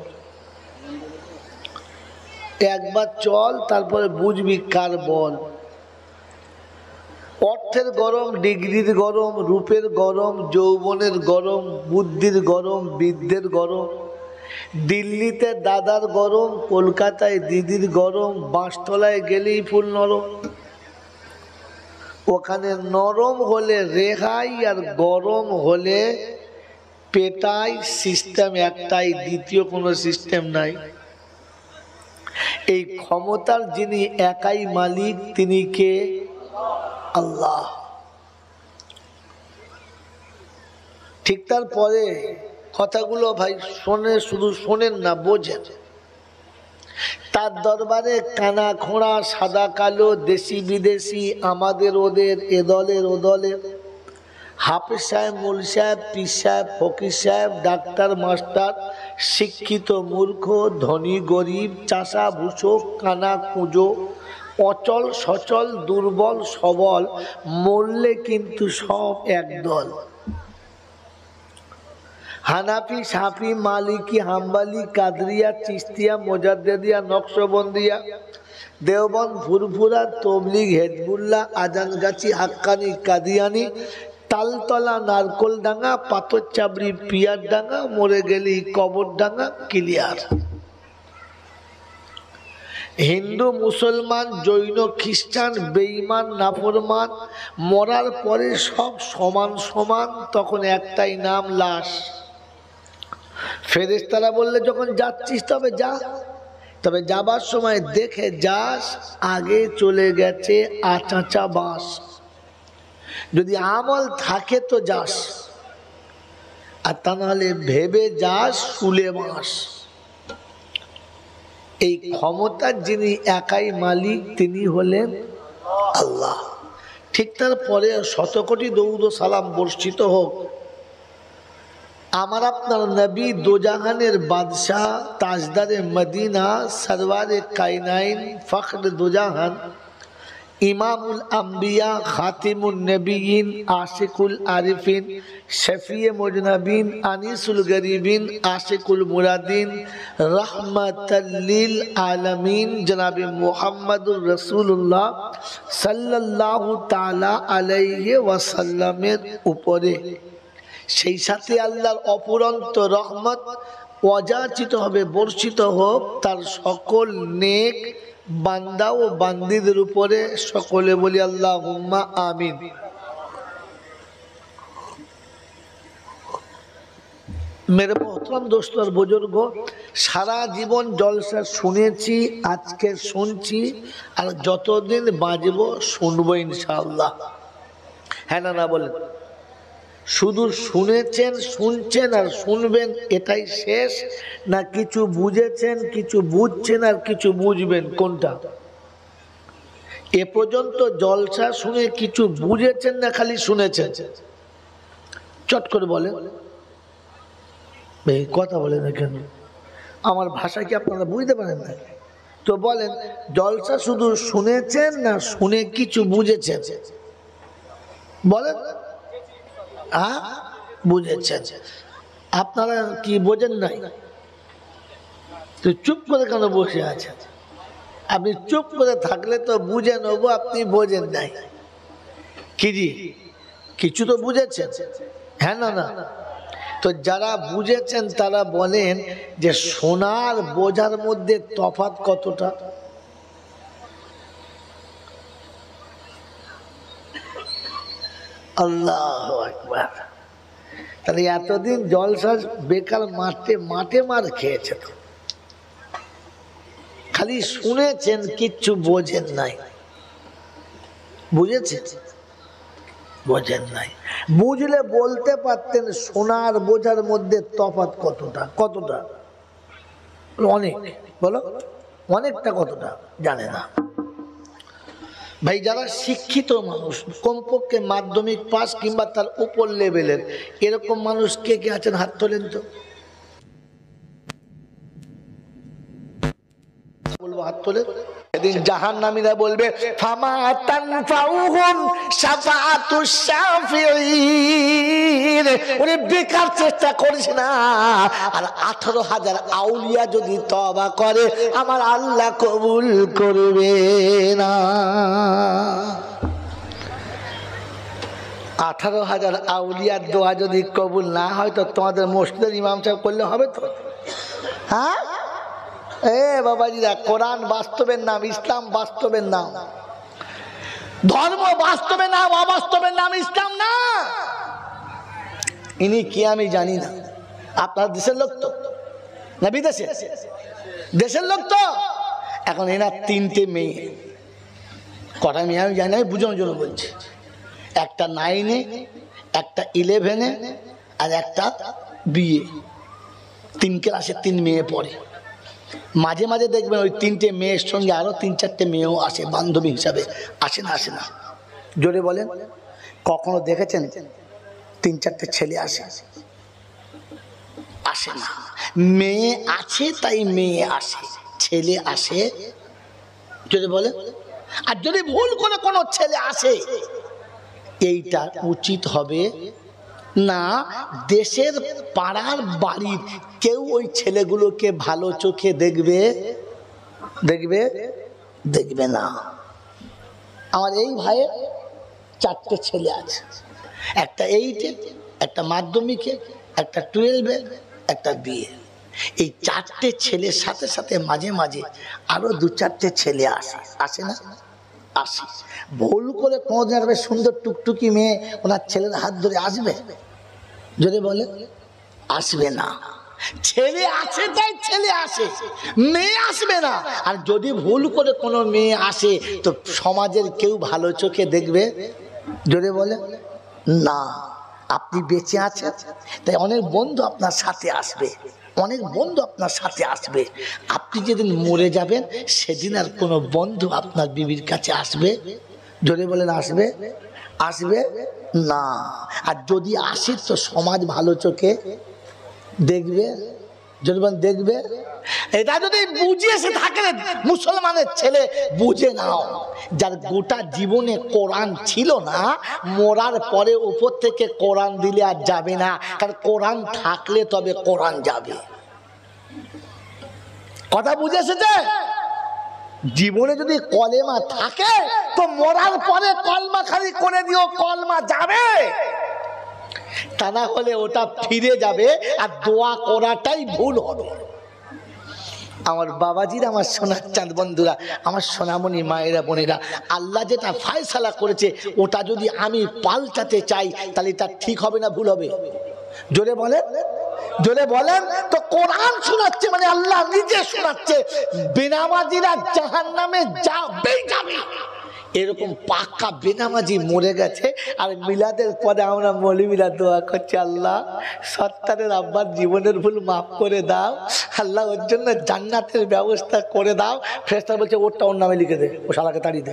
একবার চল, তারপরে বুঝবি কার বল। অর্থের গরম, ডিগ্রির গরম, রূপের গরম, যৌবনের গরম, বুদ্ধির গরম, বিদ্যের গরম। দিল্লিতে দাদার গরম, কলকাতায় দিদির গরম, বাঁশতলায় গেলেই ফুল নরম। ওখানে নরম হলে রেহাই, আর গরম হলে পেটাই। সিস্টেম একটাই, দ্বিতীয় কোনো সিস্টেম নাই। এই ক্ষমতার যিনি একাই মালিক, তিনি কে? আল্লাহ। ঠিক তারপরে কথাগুলো ভাই শোনে, শুধু শোনেন না, বোঝেন। তার দরবারে কানা খোঁড়া, সাদা কালো, দেশি বিদেশি, আমাদের ওদের, এ দলের ও দলের, হাফেজ সাহেব, মুল সাহেব, পীর সাহেব, ফকির সাহেব, ডাক্তার, মাস্টার, শিক্ষিত মূর্খ, ধনী গরিব, চাষা ভূষক, কানা কুঁজো, অচল সচল, দুর্বল সবল, মরলে কিন্তু সব একদল। হানাফি, সাফি, মালিকি, হাম্বালি, কাদরিয়া, চিস্তিয়া, মোজাদ্দেদিয়া, নকশবন্দিয়া, দেওবন্দ, ফুরফুরা, তবলিগ, হেজবুল্লাহ, আজানগাছি, হাক্কানি, কাদিয়ানি, তালতলা, নারকোলডাঙ্গা, পাথরচাবড়ি, পিয়ারডাঙ্গা, মরে গেলি কবরডাঙ্গা, ক্লিয়ার। হিন্দু, মুসলমান, জৈন, খ্রিস্টান, বেঈমান, নাফরমান, মরার পরে সব সমান সমান, তখন একটাই নাম, লাশ। ফেরেশতারা বললে যখন যাচ্ছিস তবে যা, তবে যাবার সময় দেখে যাস আগে চলে গেছে আচাচা বাঁশ। যদি আমল থাকে তো যাস, আর তা নাহলে ভেবে যাস শুলে বাঁশ। এই ক্ষমতার যিনি একাই মালিক তিনি হলেন আল্লাহ। ঠিক তারপরে শতকোটি দরুদ ও সালাম বর্ষিত হোক আমার আপনার নবী, দোজাহানের বাদশাহ, তাজদারে মদিনা, সরওয়ারে কায়নাইন, ফখর দোজাহান, ইমামুল আম্বিয়া, খাতিমুন নবিয়িন, আশিকুল আরিফিন, শফিয়ে মুজনাবিন, আনিসুল গরিবিন, আশিকুল মুরাদিন, রহমাতাল লিল আলামিন জনাবে মুহাম্মদুর রাসূলুল্লাহ সাল্লাল্লাহু তাআলা আলাইহি ওয়াসাল্লামের উপরে, সেই সাথে আল্লাহর অপুরন্ত রহমত অযাচিত হবে বর্ষিত হোক তার সকল নেক বান্দা ও বান্দীদের উপরে। সকলে বলি আল্লাহুম্মা আমিন। মেরে মোহতরম দোস্ত আর বুজুর্গ, সারা জীবন জলসা শুনেছি, আজকে শুনছি, আর যতদিন বাঁচব শুনবো ইনশাআল্লাহ। হ্যাঁ না না বলেন? শুধু শুনেছেন, শুনছেন আর শুনবেন এটাই শেষ, না কিছু বুঝেছেন, কিছু বুঝছেন আর কিছু বুঝবেন? কোনটা? এ পর্যন্ত জলসা শুনে কিছু বুঝেছেন না খালি শুনেছেন? চট করে বলেন, কথা বলে না কেন? আমার ভাষা কি আপনারা বুঝতে পারেন না? তো বলেন, জলসা শুধু শুনেছেন না শুনে কিছু বুঝেছেন? বলেন। বুঝেছেন। আপনারা কি বোঝেন নাই? তো চুপ করে কেন বসে আছেন? আপনি চুপ করে থাকলে তো বুঝে নেবো আপনি বোঝেন নাই। কি জি, কিছু তো বুঝেছেন? হ্যাঁ না না? তো যারা বুঝেছেন তারা বলেন যে শোনার বোঝার মধ্যে তফাৎ কতটা? আল্লাহু আকবার। তাহলে এতদিন জলসা বেকার মাঠে মাঠে মার খেয়েছে, তো খালি শুনেছেন কিচ্ছু বোঝেন নাই। বুঝেছেন? বোঝেন নাই। বুঝলে বলতে পারতেন শোনার বোঝার মধ্যে তফাৎ কতটা? কতটা? অনেক। বলো অনেকটা কতটা? জানে না ভাই। যারা শিক্ষিত মানুষ, কমপক্ষে মাধ্যমিক পাস কিংবা তার উপর লেভেলের, এরকম মানুষ কে কে আছেন? হাত তোলেন তো। বলবো হাত তোলে। সেদিন জাহান্নামীরা বলবে ফামা তানফাউহুম শাফাআতুশ শাফিঈন। ওরে বেকার চেষ্টা করিস না। আর 18,000 আউলিয়া যদি তওবা করে আমার আল্লাহ কবুল করবে না। 18,000 আউলিয়ার দোয়া যদি কবুল না হয় তো তোমাদের মসজিদের ইমাম সাহেব করলে হবে তো? হ্যাঁ এ বাবাজিরা, কোরআন বাস্তবের নাম, ইসলাম বাস্তবের নাম, ধর্ম বাস্তবের নাম, অবাস্তবের নাম ইসলাম না। ইনি কি আমি জানি না। আপনার দেশের লোক তো না বিদেশে? দেশের লোক তো। এখন এনার 3টে মেয়ে। কটা মেয়ে আমি জানি না, বুঝানোর জন্য বলছি। একটা 9-এ, একটা 11-এ, আর একটা বিয়ে। 3 ক্লাসে 3 মেয়ে পড়ে। মাঝে মাঝে দেখবেন ওই 3টে মেয়ের সঙ্গে আরো 3-4টে মেয়েও আসে, বান্ধবী হিসাবে। আসে না? আসে না? জোরে বলেন। কখনো দেখেছেন 3-4টে ছেলে আসে? আসে না। মেয়ে আছে তাই মেয়ে আসে, ছেলে আসে? জোরে বলেন। আর যদি ভুল করে কোনো ছেলে আসে, এইটা উচিত হবে না দেশের পাড়ার বাড়ির কেউ ওই ছেলেগুলোকে ভালো চোখে দেখবে? দেখবে? দেখবে না। আমার এই ভাইয়ের 4টে ছেলে আছে, একটা 8-এ, একটা মাধ্যমিকে, একটা 12-এ, একটা বিয়ে। এই 4টে ছেলের সাথে সাথে মাঝে মাঝে আরো 2-4টে ছেলে আসে না? আসে। ভুল করে কোনোদিন একটা সুন্দর টুকটুকি মেয়ে ওনার ছেলের হাত ধরে আসবে? যদি বলে আসবে না। ছেলে আছে তাই ছেলে আসে, মেয়ে আসবে না। আর যদি ভুল করে কোনো মেয়ে আসে তো সমাজের কেউ ভালো চোখে দেখবে? যদি বলে না। আপনি বেঁচে আছেন তাই অনেক বন্ধু আপনার সাথে আসবে, অনেক বন্ধু আপনার সাথে আসবে। আপনি যেদিন মরে যাবেন সেদিন আর কোনো বন্ধু আপনার বিবির কাছে আসবে? যদি বলেন আসবে? আসবে না। আর যদি আসে তো সমাজ ভালো চোখে দেখবে? যদি বলেন দেখবে? এটা যদি বুঝিয়ে এসে থাকে মুসলমানের ছেলে, বুঝে নাও যার গোটা জীবনে কোরআন ছিল না, মরার পরে উপর থেকে কোরআন দিলে আর যাবে না। কারণ কোরআন থাকলে তবে কোরআন যাবে। কথা বুঝে এসেছে? জীবনে যদি কলেমা থাকে তো মরার পরে কলমা খালি করে দিও, কলমা যাবে। তা না হলে ওটা ফিরে যাবে আর দোয়া করাটাই ভুল হবে। আমার বাবাজিরা, আমার সোনার চাঁদ বন্ধুরা, আমার সোনামণি মায়েরা বোনেরা, আল্লাহ যেটা ফায়সালা করেছে ওটা যদি আমি পাল্টাতে চাই তাহলে এটা ঠিক হবে না ভুল হবে? জোরে বলেন, জোরে বলেন। তো কোরআন শোনাচ্ছে মানে আল্লাহ নিজে শোনাচ্ছে বেনামাজিরা জাহান্নামে যাবে। এরকম পাক্কা বেনামাজি মরে গেছে আর মিলাদের পরে আমরা মৌলবীরা দোয়া করছি, আল্লাহ সত্তারের আব্বার জীবনের ভুল মাফ করে দাও, আল্লাহ ওর জন্য জান্নাতের ব্যবস্থা করে দাও। ফেরেশতা বলছে ওরটা ওর নামে লিখে দে, ও শালাকে তাড়িয়ে দে।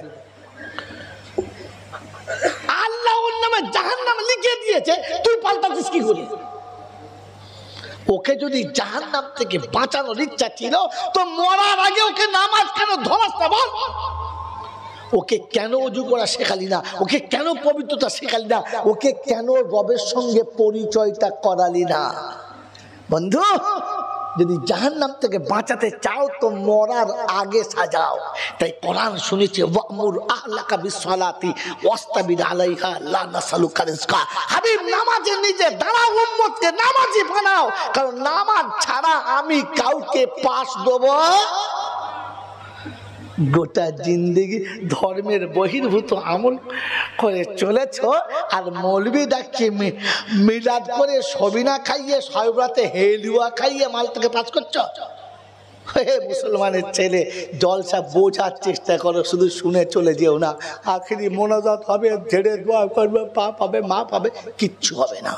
আল্লাহ ওর নামে জাহান্নাম লিখে দিয়েছে, তুই পাল্টাছিস কি করে? ওকে যদি জাহান্নাম থেকে বাঁচানোর ইচ্ছা ছিল তো মরার আগে ওকে নামাজ কেন ধরাস না বল? ওকে কেন ওযু করা শেখালি না? ওকে কেন পবিত্রতা শেখালি না? ওকে কেন রবের সঙ্গে পরিচয়টা করালি না? বন্ধু, যদি জাহান্নাম থেকে বাঁচাতে চাও তো মরার আগে সাজাও। তাই কোরআন শুনেছে ওয়ামুর আহলাকা বিসসালাতি ওয়াস্তাবির আলাইহা লা নাসালুকা রিজকা। হাবিব নামাজে নিজে দাঁড়াও, উম্মতকে নামাজি বানাও, কারণ নামাজ ছাড়া আমি কাউকে পাস দেব। গোটা জিন্দেগি ধর্মের বহির্ভূত আমল করে চলেছ আর মৌলবি ডাকিয়ে মিলাদ করে সবিনা খাইয়ে সয়বরাতে হেলুয়া খাইয়ে মালটাকে পাস করছো। হে মুসলমানের ছেলে, জলসা বোঝার চেষ্টা করো, শুধু শুনে চলে যেও না। আখেরি মোনাজাত হবে, ঝেড়ে দোয়া করবে, পা পাবে, মা পাবে, কিচ্ছু হবে না।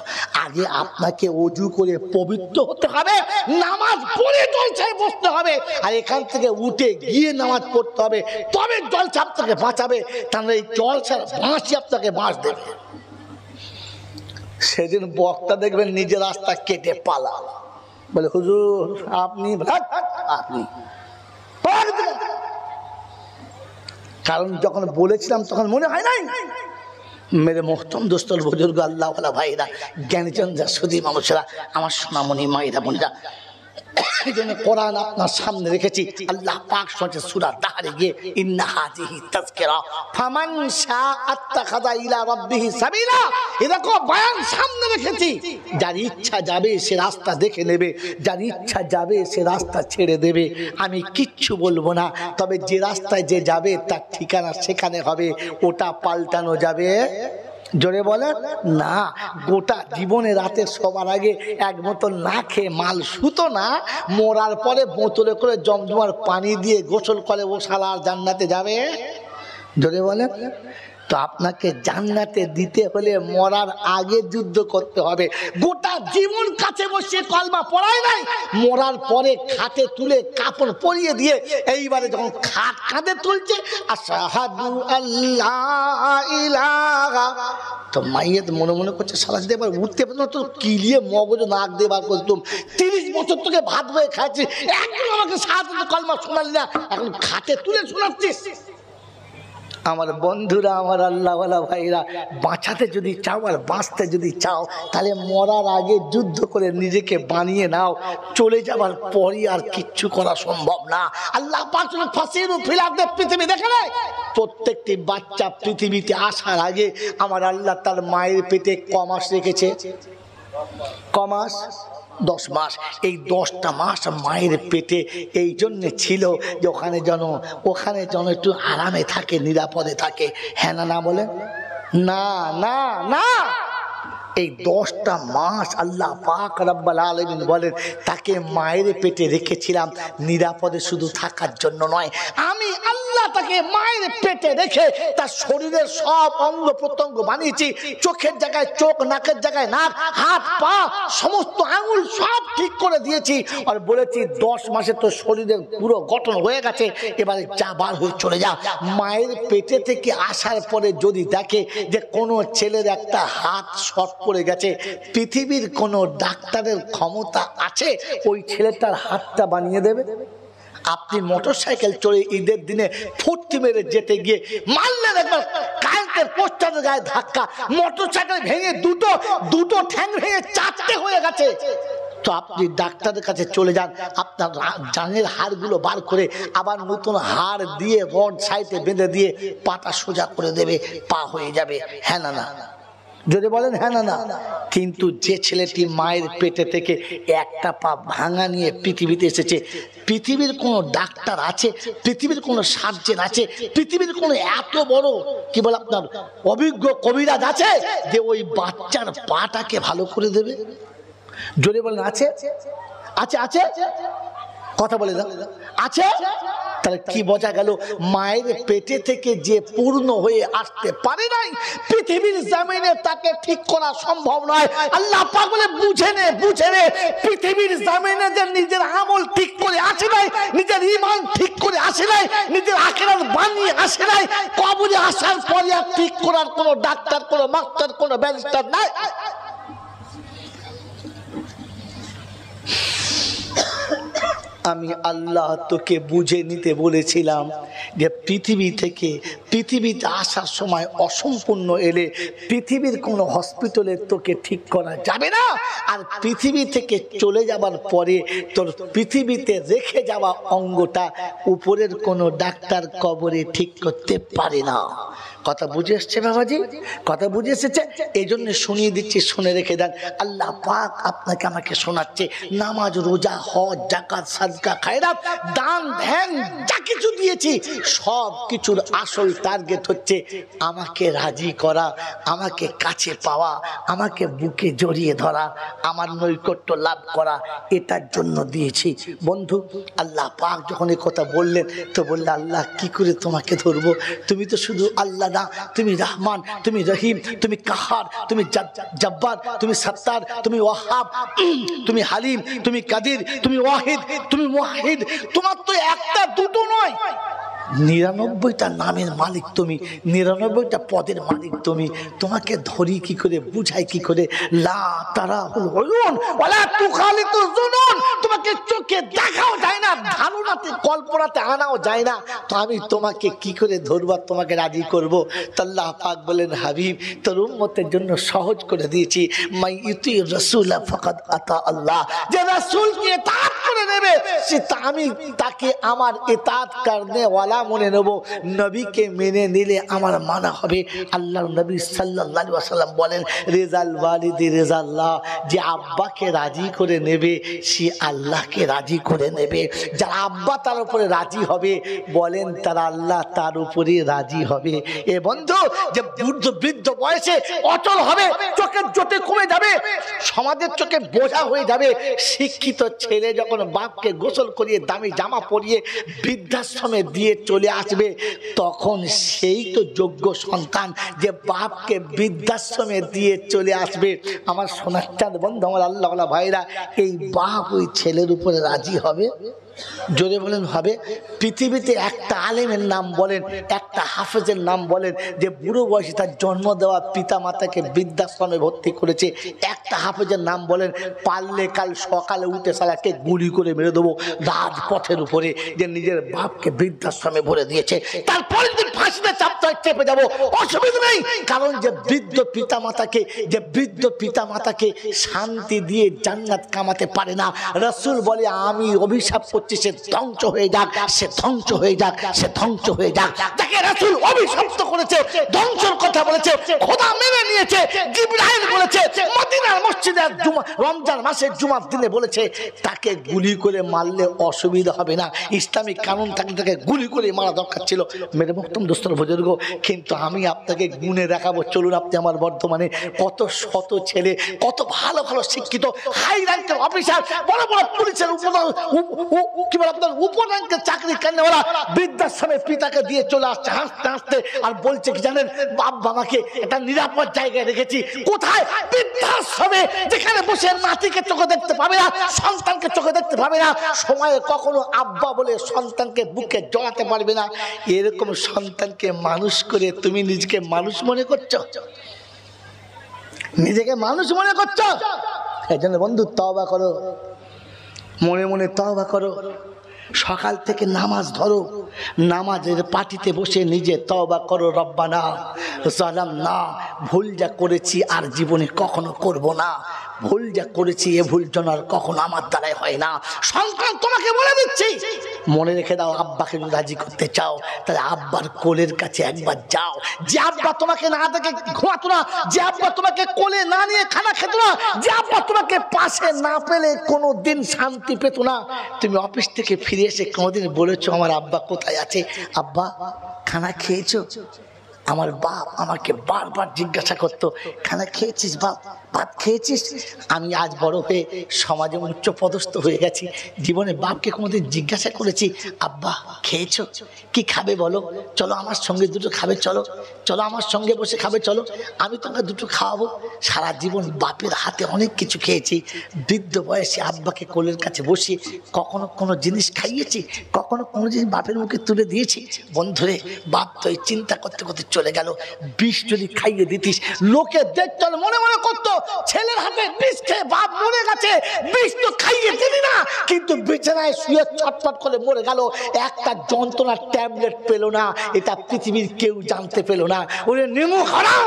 আগে আপনাকে ওযু করে পবিত্র হতে হবে, নামাজ পড়ে জলসায় বসতে হবে, আর এখান থেকে উঠে গিয়ে নামাজ পড়তে হবে, তবে জলসা আপনাকে বাঁচাবে। তাহলে এই জলসার বাঁশি আপনাকে বাঁশ দেবে। সেদিন বক্তা দেখবেন নিজের রাস্তা কেটে পালা, বলে হুজুর আপনি আপনি। কারণ যখন বলেছিলাম তখন মনে হয় নাই। মেরে মোহতরম দোস্তর বুজুর্গ আল্লাহওয়ালা ভাইরা, জ্ঞানীচন্দ্র সুধী মানুষেরা, আমার সোনামণি মায়েরা বোনেরা, এই জন্য কোরআন আপনার সামনে রেখেছি। আল্লাহ পাক শুনছে সূরা দাহরে গিয়ে ইন্না হাযিহি তাযকিরা ফামান শাআ আত্তাখাযা ইলা রাব্বিহি সাবিলা। এরকম বয়ান সামনে রেখেছি, যার ইচ্ছা যাবে সে রাস্তা দেখে নেবে, যার ইচ্ছা যাবে সে রাস্তা ছেড়ে দেবে। আমি কিচ্ছু বলবো না, তবে যে রাস্তায় যে যাবে তার ঠিকানা সেখানে হবে, ওটা পাল্টানো যাবে? জোরে বলেন না। গোটা জীবনে রাতে সবার আগে এক বোতল না খেয়ে মাল শুতো না, মরার পরে বোতলে করে জমজমার পানি দিয়ে গোসল করে ও শালা আর জান্নাতে যাবে? জোরে বলেন। তো আপনাকে জান্নাতে দিতে হলে মরার আগে যুদ্ধ করতে হবে। গোটা জীবন কাছে বসে কলমা পড়ায় নাই, মরার পরে খাটে তুলে কাপড় পরিয়ে দিয়ে এইবারে যখন খাট কাঁধে তুলছে আশহাদু আল্লাহ ইলাহা, তো মাইয়েত মনে মনে করছে সারা যদি এবার উঠতে পারতো তো কিলিয়ে মগজ নাক দিয়ে বার করতুম। 30 বছর তোকে ভাত বয়ে খাচ্ছি, একদিন আমাকে সাহায্য কলমা শোনালি না, এখন খাটে তুলে শোনাচ্ছিস। আমার বন্ধুরা, আমার আল্লাহওয়ালা ভাইরা, বাঁচাতে যদি চাও আর বাঁচতে যদি চাও, তাহলে মরার আগে যুদ্ধ করে নিজেকে বানিয়ে নাও। চলে যাবার পরই আর কিচ্ছু করা সম্ভব না। আল্লাহ পাক ফাসিরু ফিল আরদি, পৃথিবী দেখে নাই? প্রত্যেকটি বাচ্চা পৃথিবীতে আসার আগে আমার আল্লাহ তার মায়ের পেটে ক মাস রেখেছে? ক মাস? 10 মাস। এই 10টা মাস মায়ের পেটে এই জন্য ছিল যে ওখানে যেন একটু আরামে থাকে, নিরাপদে থাকে। হ্যাঁ না না বলে? না না না, এই 10টা মাস আল্লাহ পাক রব্বুল আলামিন বলেন তাকে মায়ের পেটে রেখেছিলাম নিরাপদে শুধু থাকার জন্য নয়, আমি আল্লাহ তাকে মায়ের পেটে রেখে তার শরীরের সব অঙ্গ প্রত্যঙ্গ বানিয়েছি। চোখের জায়গায় চোখ, নাকের জায়গায় নাক, হাত পা সমস্ত আঙুল সব ঠিক করে দিয়েছি। আর বলেছি 10 মাসে তো শরীরের পুরো গঠন হয়ে গেছে, এবারে যা বার হয়ে চলে যা। মায়ের পেটে থেকে আসার পরে যদি দেখে যে কোনো ছেলের একটা হাত শর্ট পড়ে গেছে, পৃথিবীর কোনো ডাক্তারের ক্ষমতা আছে ওই ছেলেটার হাতটা বানিয়ে দেবে? আপনি মোটরসাইকেল চড়ে ঈদের দিনে ফুর্তি মেরে যেতে গিয়ে মারলেন একবার কারেন্টের পোস্টারের গায়ে ধাক্কা, মোটরসাইকেল ভেঙে দুটো ঠ্যাং ভেঙে 4টে হয়ে গেছে। তো আপনি ডাক্তারের কাছে চলে যান, আপনার জাঙের হাড়গুলো বার করে আবার নতুন হাড় দিয়ে রড সাইডে বেঁধে দিয়ে পাটা সোজা করে দেবে, পা হয়ে যাবে। হ্যাঁ না না? যদি বলেন হ্যাঁ না না। কিন্তু যে ছেলেটি মায়ের পেটে থেকে একটা পা ভাঙা নিয়ে পৃথিবীতে এসেছে, পৃথিবীর কোনো ডাক্তার আছে, পৃথিবীর কোনো সার্জন আছে, পৃথিবীর কোনো এত বড় কি বলে আপনার অভিজ্ঞ কবিরাজ আছে যে ওই বাচ্চার পাটাকে ভালো করে দেবে? যদি বলেন আছে? আছে আছে? কথা বলে দাও আছে। তাহলে কি বোঝা গেল? মায়ের পেটে থেকে যে পূর্ণ হয়ে আসতে পারে নাই, পৃথিবীর জমিনে তাকে ঠিক করা সম্ভব নয়। আল্লাহ পাক বলে বুঝে নে পৃথিবীর জমিনে যে নিজের আমল ঠিক করে আসে নাই, নিজের ঈমান ঠিক করে আসে নাই, নিজের আখিরাত বানিয়ে আসে নাই, কবরে আসার পরে আর ঠিক করার কোনো ডাক্তার, কোনো মাস্টার, কোনো ব্যারিস্টার নাই। আমি আল্লাহ তোকে বুঝে নিতে বলেছিলাম যে পৃথিবীতে আসার সময় অসম্পূর্ণ এলে পৃথিবীর কোনো হসপিটালে তোকে ঠিক করা যাবে না। আর পৃথিবী থেকে চলে যাবার পরে তোর পৃথিবীতে রেখে যাওয়া অঙ্গটা উপরের কোনো ডাক্তার কবরে ঠিক করতে পারে না। কথা বুঝে এসছে বাবাজি? কথা বুঝে এসেছে? এই জন্য শুনিয়ে দিচ্ছি, শুনে রেখে দেন। আল্লাহ পাক আপনাকে আমাকে শোনাচ্ছে, নামাজ, রোজা, হজ, যাকাত, সাদকা, খায়রাত, দান ধ্যান যা কিছু দিয়েছি সব কিছুর আসল টার্গেট হচ্ছে আমাকে রাজি করা, আমাকে কাছে পাওয়া, আমাকে বুকে জড়িয়ে ধরা, আমার নৈকট্য লাভ করা, এটার জন্য দিয়েছি। বন্ধু, আল্লাহ পাক যখন এই কথা বললেন তো বললে আল্লাহ কি করে তোমাকে ধরবো? তুমি তো শুধু আল্লাহ না, তুমি রহমান, তুমি রহিম, তুমি কাহার, তুমি জব্বার, তুমি সত্তার, তুমি ওয়াহাব, তুমি হালিম, তুমি কাদির, তুমি ওয়াহিদ, তুমি মুওয়াহিদ। তোমার তো একটা দুটো নয়, 99টা নামের মালিক তুমি, 99টা পদের মালিক তুমি। তোমাকে ধরি কি করে, বুঝাই কি করে? লা তারাহুল উয়ুন ওয়ালা তুখালিতুল জুনুন, তোমাকে চোখে দেখাও যায় না, ধারণাতে কল্পনাতে আনাও যায় না, তো আমি তোমাকে কি করে ধরবো, তোমাকে রাজি করব? আল্লাহ পাক বলেন, হাবিব তোর উম্মতের জন্য সহজ করে দিয়েছি, মাই ইউতি রাসূলা ফাকাদ আতা আল্লাহ, যে রাসূলকে ইতাআত করে নেবে সে আমি তাকে আমার ইতাআত করনে ওয়ালা মনে নেব। নবীকে মেনে নিলে আমার মানা হবে। আল্লাহর নবী সাল্লাল্লাহু আলাইহি ওয়াসাল্লাম বলেন, রেজাল ওয়ালিদি রেজাল্লাহ, যে আব্বাকে রাজি করে নেবে সে আল্লাহকে রাজি করে নেবে। যারা আব্বা তার উপরে রাজি হবে, বলেন তারা আল্লাহ তার উপরে রাজি হবে। এ বন্ধু, যে বৃদ্ধ বয়সে অচল হবে, চোখের জ্যোতি কমে যাবে, সমাজের চোখে বোঝা হয়ে যাবে, শিক্ষিত ছেলে যখন বাপকে গোসল করিয়ে দামি জামা পরিয়ে বৃদ্ধাশ্রমে দিয়ে চলে আসবে, তখন সেই তো যোগ্য সন্তান যে বাপকে বৃদ্ধাশ্রমে দিয়ে চলে আসবে। আমার সোনার চাঁদ বন্ধু, আমার আল্লাহওয়ালা ভাইরা, এই বাপ ওই ছেলের উপরে রাজি হবে? জোরে বলেন হবে? পৃথিবীতে একটা আলেমের নাম বলেন, একটা হাফেজের নাম বলেন যে বুড়ো বয়সে তার জন্ম দেওয়া পিতা মাতাকে বৃদ্ধাশ্রমে ভর্তি করেছে। একটা হাফেজের নাম বলেন পারলে কাল সকালে উঠে সালাকে গুলি করে মেরে দেবো রাজপথের উপরে, যে নিজের বাপকে বৃদ্ধাশ্রমে ভরে দিয়েছে। তারপরে দিন ফাঁসিতে চাপতে চেপে যাবো, অসুবিধা নেই। কারণ যে বৃদ্ধ পিতা মাতাকে শান্তি দিয়ে জান্নাত কামাতে পারে না। রাসূল বলে আমি অভিশাপ করছি সে ধ্বংস হয়ে যাক, সে ধ্বংস হয়ে যাক, সে ধ্বংস হয়ে যাক। তাকে রাসূল অভিশপ্ত করেছে, ধ্বংসের কথা বলেছে, খোদা মেনে নিয়েছে। জিবরাইল বলেছে মদিনার মসজিদে রমজান মাসের জুমার দিনে বলেছে তাকে গুলি করে মারলে অসুবিধা হবে না, ইসলামিক কানুন তাকে গুলি করে মারা দরকার ছিল। মেরে মুক্তম দোস্তর বুজুর্গ, কিন্তু আমি আপনাকে গুণে দেখাবো। চলুন, আপনি আমার বর্তমানে কত শত ছেলে, কত ভালো ভালো শিক্ষিত হাই র্যাঙ্কের অফিসার, বড় বড় পুলিশের উপর র্যাঙ্কের চাকরি কেনেওয়ালা বৃদ্ধাশ্রমে পিতাকে দিয়ে চলে আসছে হাসতে হাসতে, আর বলছে কি জানেন, বাপ বাবাকে একটা নিরাপদ জায়গায় রেখেছি। কোথায়? বৃদ্ধাশ্রমে, যেখানে বসে নাতিকে চোখে দেখতে পাবে না, সন্তানকে চোখে দেখতে পাবে না, সময়ে কখনো আব্বা বলে সন্তানকে বুকে জড়াতে পারবে না। এরকম সন্তানকে মানুষ করে তুমি নিজেকে মানুষ মনে করছো? নিজেকে মানুষ মনে করছো? এই জন্য বন্ধু তওবা করো, মনে মনে তওবা করো। সকাল থেকে নামাজ ধরো, নামাজের পাটিতে বসে নিজে তওবা করো, রব্বানা যালামনা, ভুল যা করেছি আর জীবনে কখনো করব না, ভুল যা করেছি এ ভুল যেন আর কখনো আমার দ্বারাই হয় না। সন্তান তোমাকে বলে দিচ্ছি, মনে রেখে দাও, আব্বাকে যদি রাজি করতে চাও তাহলে আব্বার কোলের কাছে একবার যাও। যে আব্বা তোমাকে না দেখে ঘুমাতো না, যে আব্বা তোমাকে কোলে না নিয়ে খানা খেত না, যে আব্বা তোমাকে পাশে না পেলে কোনো দিন শান্তি পেত না, তুমি অফিস থেকে ফিরে এসে কোনোদিন বলেছো আমার আব্বা কোথায় আছে? আব্বা খানা খেয়েছো? আমার বাপ আমাকে বারবার জিজ্ঞাসা করতো খানা খেয়েছিস বাপ, ভাত খেয়েছিস? আমি আজ বড় হয়ে সমাজে উচ্চ পদস্থ হয়ে গেছি, জীবনে বাপকে কোনোদিন জিজ্ঞাসা করেছি আব্বা খেয়েছো? কি খাবে বলো? চলো আমার সঙ্গে দুটো খাবে, চলো চলো আমার সঙ্গে বসে খাবে, চলো আমি তোমাকে দুটো খাওয়াবো। সারা জীবন বাপের হাতে অনেক কিছু খেয়েছি, বৃদ্ধ বয়সে আব্বাকে কোলের কাছে বসিয়ে কখনো কোনো জিনিস খাইয়েছি, কখনো কোনো জিনিস বাপের মুখে তুলে দিয়েছি? বন্ধুরে, বাপ তো এই চিন্তা করতে করতে চলে গেল। বিষ যদি খাইয়ে দিতিস, লোকে দেখতো মনে মনে করতো ছেলের হাতে বিষ খেয়ে বাপ মরে গেছে, বিষ তো খাইয়ে দিলি না, কিন্তু বিছানায় শুয়ে ছটফট করে মরে গেল, একটা যন্ত্রণার ট্যাবলেট পেল না, এটা পৃথিবীর কেউ জানতে পেল না। ওরে নিমু হারাম,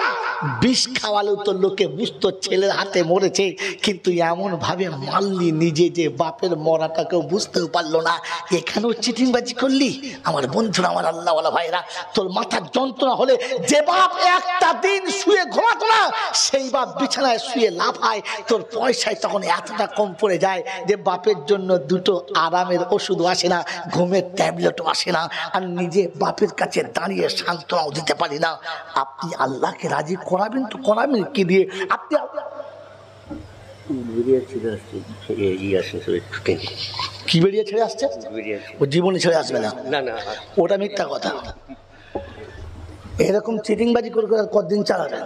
বিষ খাওয়ালেও তো লোকে বুঝতো ছেলের হাতে মরেছে, কিন্তু এমন ভাবে মারলি নিজে যে বাপের মরাটা কেউ বুঝতেও পারলো না। এখানেও চিটিংবাজি করলি। আমার বন্ধুরা, আমার আল্লাহওয়ালা ভাইরা, তোর মাথার যন্ত্রণা হলে যে বাপ একটা দিন শুয়ে ঘুমাতো না, সেই বাপ বিছানায় শুয়ে লাফায়, তোর পয়সায় তখন এতটা কম পড়ে যায় যে বাপের জন্য দুটো আরামের ওষুধও আসে না, ঘুমের ট্যাবলেটও আসে না, আর নিজে বাপের কাছে দাঁড়িয়ে সান্ত্বনাও দিতে পারি না। আপনি আল্লাহকে রাজি করাবেন তো করাবেন কি দিয়ে? আপনি কি বেরিয়ে ছেড়ে আসছে? ও জীবনে ছেড়ে আসবে না, ওটা মিথ্যা কথা। এরকম চিটিংবাজি করে কতদিন চালাবে?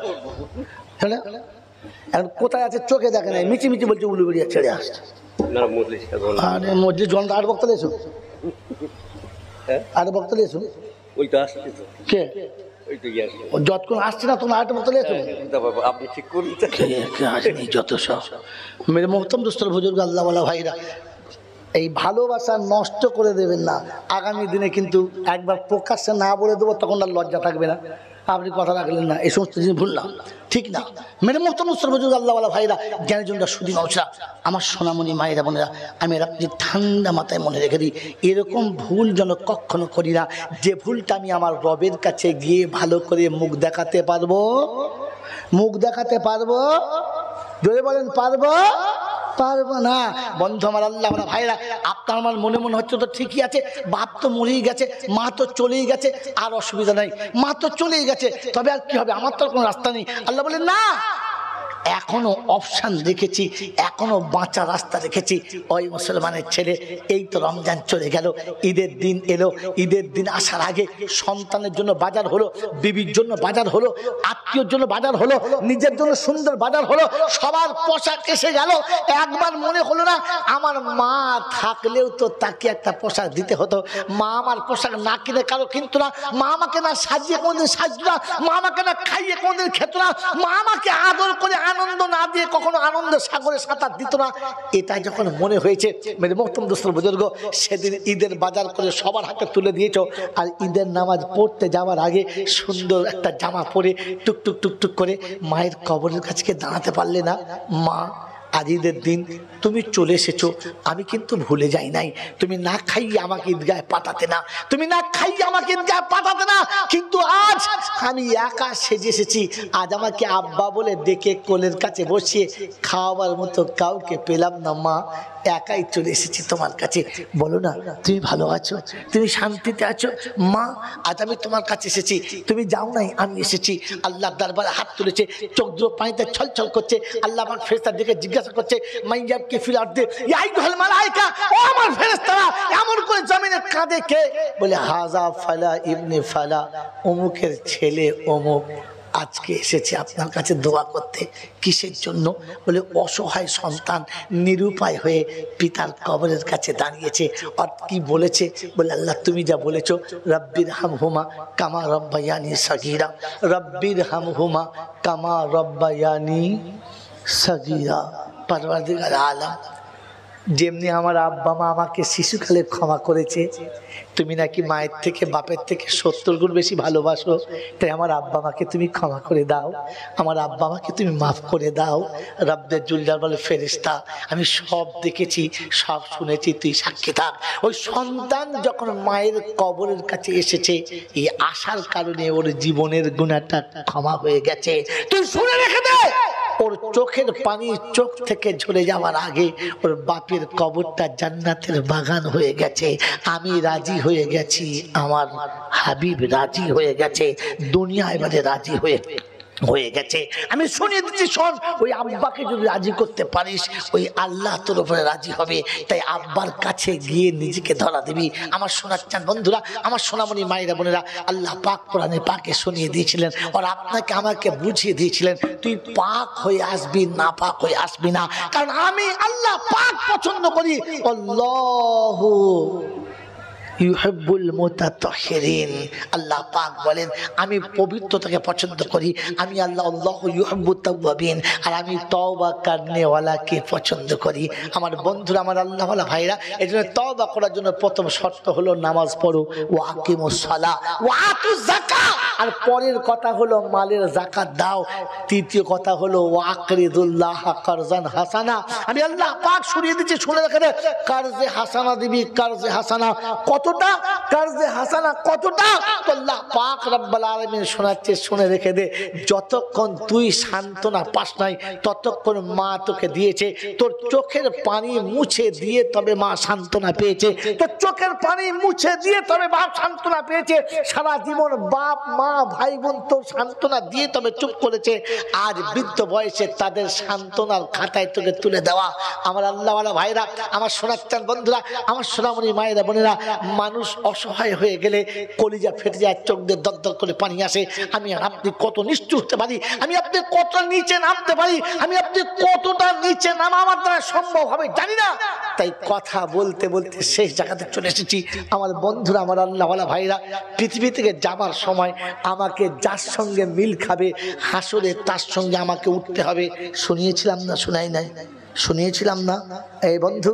এখন কোথায় আছে চোখে দেখে নাই, মিচি মিচি বলছে উলুবেড়িয়া ছেড়ে আসছে। আরে মসজিদ জন আট বক্তা এসো, আট বক্তা এসো। কে যতক্ষণ আসছে না তোমার আট বক্তা এসো, আপনি ঠিক করুন যত সব। মেরে মোহতম দুস্তর বুজুর্গ আল্লাহওয়ালা ভাইরা, এই ভালোবাসা নষ্ট করে দেবেন না। আগামী দিনে কিন্তু একবার প্রকাশ্যে না বলে দেবো, তখন আর লজ্জা থাকবে না। আপনি কথা রাখলেন না, এই সমস্ত জিনিস ভুললাম, ঠিক না? মেরে মোহতম দুস্তর বুজুর্গ আল্লাহওয়ালা ভাইরা, জ্ঞানীজনরা, সুদী নৌসরা, আমার সোনামণি মায়েরা বোনেরা, আমি আপনি ঠান্ডা মাথায় মনে রেখে দিই, এরকম ভুল যেন কখনো করি না, যে ভুলটা আমি আমার রবের কাছে গিয়ে ভালো করে মুখ দেখাতে পারবো, মুখ দেখাতে পারবো। যদি বলেন পারবো, পারবো না। বন্ধু আমার, আল্লাহ ভাইরা, আপনার আমার মনে মনে হচ্ছে তো ঠিকই আছে, বাপ তো মরেই গেছে, মা তো চলেই গেছে, আর অসুবিধা নাই, মা তো চলেই গেছে, তবে আর কি হবে, আমার তো কোনো রাস্তা নেই। আল্লাহ বলেন না, এখনো অপশান রেখেছি, এখনো বাঁচা রাস্তা রেখেছি। ওই মুসলমানের ছেলে, এই তো রমজান চলে গেল, ঈদের দিন এলো, ঈদের দিন আসার আগে সন্তানের জন্য বাজার হলো, বিবির জন্য বাজার হলো, আত্মীয়র জন্য বাজার হলো, নিজের জন্য সুন্দর বাজার হলো, সবার পোশাক এসে গেল। একবার মনে হলো না আমার মা থাকলেও তো তাকে একটা পোশাক দিতে হতো, মা আমার পোশাক না কিনে কারো কিনতো না, মা আমাকে না সাজিয়ে কোনোদিন সাজতো না, মা আমাকে না খাইয়ে কোনোদিন খেত না, মা আমাকে আদর করে আনন্দ না দিয়ে কখনো আনন্দের সাগরে সাঁতার দিত না। এটা যখন মনে হয়েছে মেরে মোহতরম দোস্তর বুজুর্গ, সেদিন ঈদের বাজার করে সবার হাতে তুলে দিয়েছো। আর ঈদের নামাজ পড়তে যাওয়ার আগে সুন্দর একটা জামা পরে টুকটুক টুকটুক করে মায়ের কবরের কাছে দাঁড়াতে পারলে না? মা, আজ ঈদের দিন তুমি চলে এসেছো, আমি কিন্তু ভুলে যাই নাই। তুমি না খাইয়ে আমাকে ঈদগাহে পাঠাতে না, তুমি না খাইয়ে আমাকে ঈদগাহে পাঠাতে না, কিন্তু আজ আমি একা সেজে এসেছি। আজ আমাকে আব্বা বলে ডেকে কোলের কাছে বসিয়ে খাওয়াবার মতো কাউকে পেলাম না। মা, একাই চলে এসেছি তোমার কাছে, বলো না তুমি ভালো আছো, তুমি শান্তিতে আছো? মা, আজ আমি তোমার কাছে এসেছি, তুমি যাও নাই, আমি এসেছি। আল্লাহ দরবারে হাত তুলেছে, চোখ দুটো পানিতে ছলছল করছে। আল্লাহ আমার ফেরেশতা দেখে জিজ্ঞাসা করছে, মাইয়াবকে ফিল আরদি ইয়া আইয়ুহাল মালায়েকা, ও আমার ফেরেশতারা, এমন করে জমিনে কাঁদে কে? বলে হাজা ফালা ইবনে ফালা, অমুকের ছেলে অমুক আজকে এসেছে আপনার কাছে দোয়া করতে। কিসের জন্য? বলে অসহায় সন্তান নিরুপায় হয়ে পিতার কবরের কাছে দাঁড়িয়েছে। আর কি বলেছে? বলে আল্লাহ তুমি যা বলেছো, রব্বির হামহুমা কামা রব্বায়ানি সগীরা, রব্বির হামহুমা কামা রব্বায়ানি সগীরা। পরওয়ারদিগার আলম, যেমনি আমার আব্বা মা আমাকে শিশুকালে ক্ষমা করেছে, তুমি নাকি মায়ের থেকে বাপের থেকে 70 গুণ বেশি ভালোবাসো, তাই আমার আব্বা মাকে তুমি ক্ষমা করে দাও, আমার আব্বা মাকে তুমি মাফ করে দাও। রব্বে জুল্লার বলে ফেরেশতা, আমি সব দেখেছি, সব শুনেছি, তুই সাক্ষী থাক। ওই সন্তান যখন মায়ের কবরের কাছে এসেছে, এই আসার কারণে ওর জীবনের গুনাহটা ক্ষমা হয়ে গেছে। তুই শুনে রেখে দে, ওর চোখের পানি চোখ থেকে ঝরে যাওয়ার আগে ওর বাপের কবরটা জান্নাতের বাগান হয়ে গেছে। আমি রাজি হয়ে গেছি, আমার হাবিব রাজি হয়ে গেছে, দুনিয়া এবারে রাজি হয়ে গেছে। আমি শুনিয়ে দিচ্ছি, শোন, ওই আব্বাকে যদি রাজি করতে পারিস, ওই আল্লাহ তোর উপরে রাজি হবে। তাই আব্বার কাছে গিয়ে নিজেকে ধরা দিবি। আমার শোনার চান বন্ধুরা, আমার সোনামণি মায়েরা বোনেরা, আল্লাহ পাক কোরআনে পাকে শুনিয়ে দিয়েছিলেন, আর আপনাকে আমাকে বুঝিয়ে দিয়েছিলেন, তুই পাক হয়ে আসবি, না পাক হয়ে আসবি না। কারণ আমি আল্লাহ পাক পছন্দ করি। আল্লাহু ইউহিব্বুল মুতাতাহহিরিন, আল্লাহ পাক বলেন আমি পবিত্রতাকে পছন্দ করি। আমি আল্লাহ, আল্লাহু ইউহিব্বুত তাওয়াবিন, আর আমি তওবা করনেওয়ালাকে পছন্দ করি। আমার বন্ধুরা, আমার আল্লাহওয়ালা ভাইরা, এজন্য তওবা করার জন্য প্রথম শর্ত হলো নামাজ পড়ো, ওয়া আকিমুস সালাহ ওয়া আতুজ যাকাত, আর পরের কথা হলো মালের যাকাত দাও। তৃতীয় কথা হলো ওয়া আকরিদুল্লাহ কারজান হাসানা। আমি আল্লাহ পাক শুনিয়ে দিচ্ছি, শুনে রেখে দে, কারজে হাসানা দিবি, কারজে হাসানা কতটা, কারজে হাসানা কতটা? আল্লাহ পাক রব্বুল আলামিন শোনাচ্ছে, শুনে রেখে দে, যতক্ষণ তুই সান্ত্বনা পাস নাই ততক্ষণ মা তোকে দিয়েছে। তোর চোখের পানি মুছে দিয়ে তবে মা সান্ত্বনা পেয়েছে, তোর চোখের পানি মুছে দিয়ে তবে বাপ সান্ত্বনা পেয়েছে। সারা জীবন বাপ মা ভাই বোন তোর সান্ত্বনা দিয়ে তবে চুপ করেছে। আজ বৃদ্ধ বয়সে তাদের সান্ত্বনার খাতায় তোকে তুলে দেওয়া। আমার আল্লাহওয়ালা ভাইরা, আমার শোনাচ্ছেন বন্ধুরা, আমার সোনামণি মায়েরা বোনেরা, মানুষ অসহায় হয়ে গেলে কলিজা ফেটে যায়, চোখ দিয়ে দরদর করে পানি আসে। আমি আর আপনি কত নিষ্ঠুর হতে পারি, আমি আপনি কত নিচে নামতে পারি, আমি আপনি কতটা নিচে নামা আমার দ্বারা সম্ভব হবে জানি না। তাই কথা বলতে বলতে শেষ জায়গাতে চলে এসেছি। আমার বন্ধুরা, আমার আল্লাহওয়ালা ভাইরা, পৃথিবী থেকে যাবার সময় আমাকে যার সঙ্গে মিল খাবে হাসরে তার সঙ্গে আমাকে উঠতে হবে। শুনিয়েছিলাম না? শোনাই নাই? শুনিয়েছিলাম না? এই বন্ধু,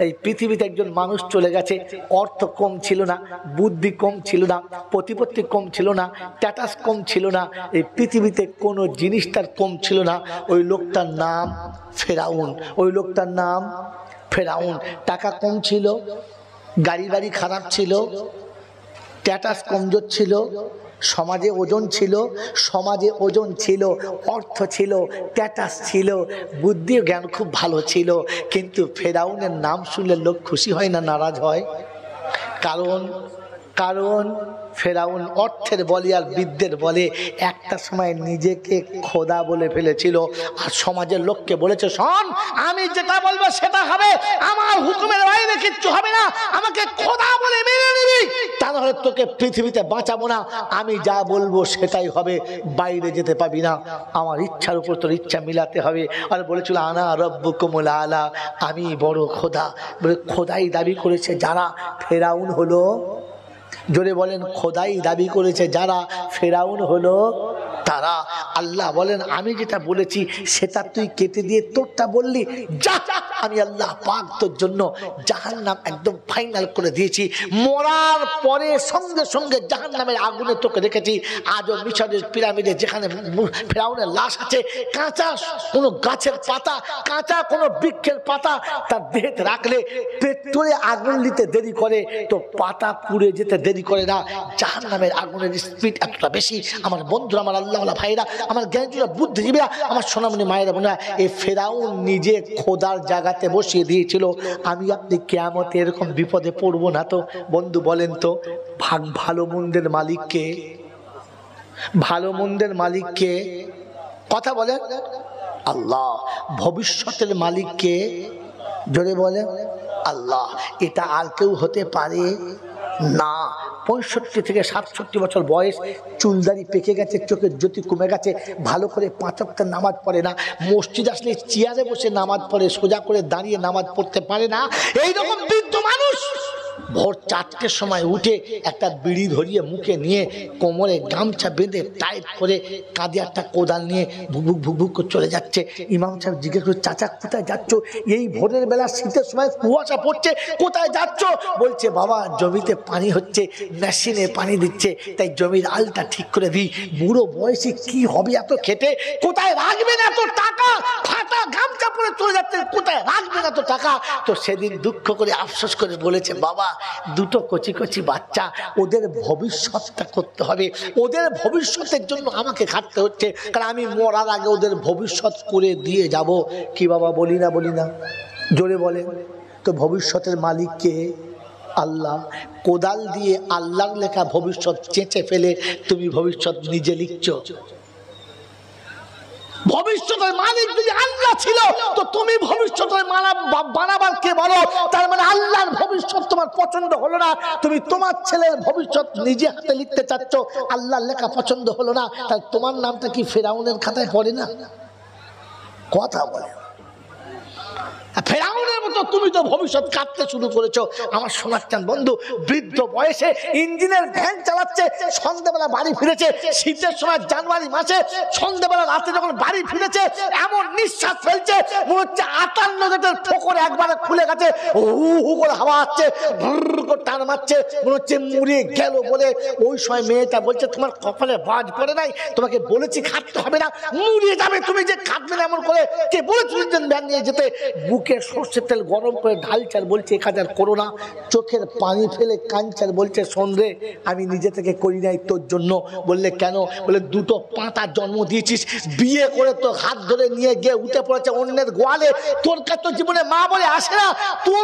এই পৃথিবীতে একজন মানুষ চলে গেছে, অর্থ কম ছিল না, বুদ্ধি কম ছিল না, প্রতিপত্তি কম ছিল না, স্ট্যাটাস কম ছিল না, এই পৃথিবীতে কোনো জিনিস তার কম ছিল না। ওই লোকটার নাম ফেরাউন। ওই লোকটার নাম ফেরাউন। টাকা কম ছিল, গাড়ি বাড়ি খারাপ ছিল, স্ট্যাটাস কমজোর ছিল, সমাজে ওজন ছিল, সমাজে ওজন ছিল, অর্থ ছিল, স্ট্যাটাস ছিল, বুদ্ধি জ্ঞান খুব ভালো ছিল। কিন্তু ফেরাউনের নাম শুনলে লোক খুশি হয় না নারাজ হয়? কারণ কারণ ফেরাউন অর্থের বলে আর বিদ্যের বলে একটা সময় নিজেকে খোদা বলে ফেলেছিল, আর সমাজের লোককে বলেছে, শোন আমি যেটা বলবো সেটা হবে, আমার হুকুমের বাইরে কিচ্ছু হবে না, আমাকে খোদা বলে মেনে নিবি, তা নাহলে তোকে পৃথিবীতে বাঁচাবো না, আমি যা বলবো সেটাই হবে, বাইরে যেতে পাবি না, আমার ইচ্ছার উপর তোর ইচ্ছা মিলাতে হবে। আর বলেছিল আনা রব্বুকুমুল আলা, আমি বড় খোদা। খোদাই দাবি করেছে যারা, ফেরাউন হলো, জোরে বলেন, খোদাই দাবি করেছে যারা, ফেরাউন হলো তারা। আল্লাহ বলেন আমি যেটা বলেছি সেটা তুই কেটে দিয়ে তোরটা বললি, যা, আমি আল্লাহ পাক তোর জন্য জাহান্নাম একদম ফাইনাল করে দিয়েছি, মরার পরে সঙ্গে সঙ্গে জাহান্নামের আগুনে তোকে রেখেছি। আজও মিশরের পিরামিডে যেখানে ফেরাউনের লাশ আছে, কাঁচা কোনো গাছের পাতা, কাঁচা কোনো বৃক্ষের পাতা তার দেহেতে রাখলে পেট্রোলে আগুন দিতে দেরি করে, তো পাতা পুড়ে যেতে দেরি করে না। জাহান্নামের আগুনের স্পিড এতটা বেশি। আমার বন্ধুরা, আমার আল্লাহওয়ালা ভাইরা, আমার জ্ঞানীরা, বুদ্ধিজীবীরা, আমার সোনামণি মায়েরা বোনেরা, এই ফেরাউন নিজে খোদার জায়গাতে বসিয়ে দিয়েছিল। আমি আপনি কিয়ামতে এরকম বিপদে পড়বো না তো? বন্ধু বলেন তো, ভালো মন্দের মালিককে, ভালো মন্দের মালিককে, কথা বলেন, আল্লাহ। ভবিষ্যতের মালিককে, জোরে বলেন, আল্লাহ। এটা আর কেউ হতে পারে না। 65 থেকে 67 বছর বয়স, চুলদারি পেকে গেছে, চোখের জ্যোতি কমে গেছে, ভালো করে 5 ওয়াক্ত নামাজ পড়ে না, মসজিদ আসলে চেয়ারে বসে নামাজ পড়ে, সোজা করে দাঁড়িয়ে নামাজ পড়তে পারে না, এইরকম বৃদ্ধ মানুষ ভোর 4টের সময় উঠে একটা বিড়ি ধরিয়ে মুখে নিয়ে কোমরে গামছা বেঁধে টাইট করে কাঁধে একটা কোদাল নিয়ে ভুক ভুক ভুক করে চলে যাচ্ছে। ইমাম সাহেব জিজ্ঞেস করে, চাচা কোথায় যাচ্ছ? এই ভোরের বেলা, শীতের সময় কুয়াশা পড়ছে, কোথায় যাচ্ছ? বলছে, বাবা জমিতে পানি হচ্ছে, মেশিনে পানি দিচ্ছে, তাই জমির আলটা ঠিক করে দিই। বুড়ো বয়সে কি হবে এত খেটে? কোথায় রাখবেন এত টাকা? ফাটা গামছা পরে চলে যাচ্ছে, কোথায় রাখবেন এত টাকা? তো সেদিন দুঃখ করে আফসোস করে বলেছে, বাবা দুটো কচি কচি বাচ্চা, ওদের ভবিষ্যৎটা করতে হবে, ওদের ভবিষ্যতের জন্য আমাকে খাটতে হচ্ছে, কারণ আমি মরার আগে ওদের ভবিষ্যৎ করে দিয়ে যাব। কি বাবা বলি না, বলি না? জোরে বলে। তো ভবিষ্যতের মালিককে আল্লাহ। কোদাল দিয়ে আল্লাহর লেখা ভবিষ্যৎ চেঁচে ফেলে তুমি ভবিষ্যৎ নিজে লিখছো। ভবিষ্যতের মালিক যদি আল্লাহ ছিল, তো তুমি ভবিষ্যতের বানাবার কে বলো? তার মানে আল্লাহর ভবিষ্যৎ তোমার পছন্দ হলো না, তুমি তোমার ছেলের ভবিষ্যৎ নিজে হাতে লিখতে চাচ্ছ, আল্লাহর লেখা পছন্দ হলো না, তাই তোমার নামটা কি ফেরাউনের খাতায় পড়ে না? কথা বলে। ফেরাউনের মতো তুমি তো ভবিষ্যৎ কাটতে শুরু করেছো। আমার সোনার চাঁদ বন্ধু বৃদ্ধ বয়সে ইঞ্জিনের ভ্যান চালাচ্ছে, সন্ধ্যাবেলা বাড়ি ফিরেছে, শীতের সময় জানুয়ারি মাসে সন্ধ্যাবেলা রাতে যখন বাড়ি ফিরেছে, এমন নিঃশ্বাস ফেলছে মনে হচ্ছে 58 গেটের ঠোকর একবারে খুলে গেছে, হু হু করে হাওয়া আসছে, ভুর করে টান মারছে, মনে হচ্ছে মরে গেল বলে। ওই সময় মেয়েটা বলছে, তোমার কপালে বাজ পড়ে নাই? তোমাকে বলেছি খাটতে হবে না, মরে যাবে তুমি, যে খাটবে না এমন করে কে বলেছিল ভ্যান নিয়ে যেতে? বুকে সর্ষের তেল গরম করে ঢালচার, বলছে 1000 করো না। চোখের পানি ফেলে কাঞ্চার, বলছে শোন রে, আমি নিজে থেকে করি নাই তোর জন্য। বললে কেন? বলে দুটো পাঁতা জন্ম দিয়েছিস, বিয়ে করে তো হাত ধরে নিয়ে গিয়ে উঠে পড়েছে অন্যের গোয়ালে, তোর কাছে জীবনে মা বলে আসে না, তোর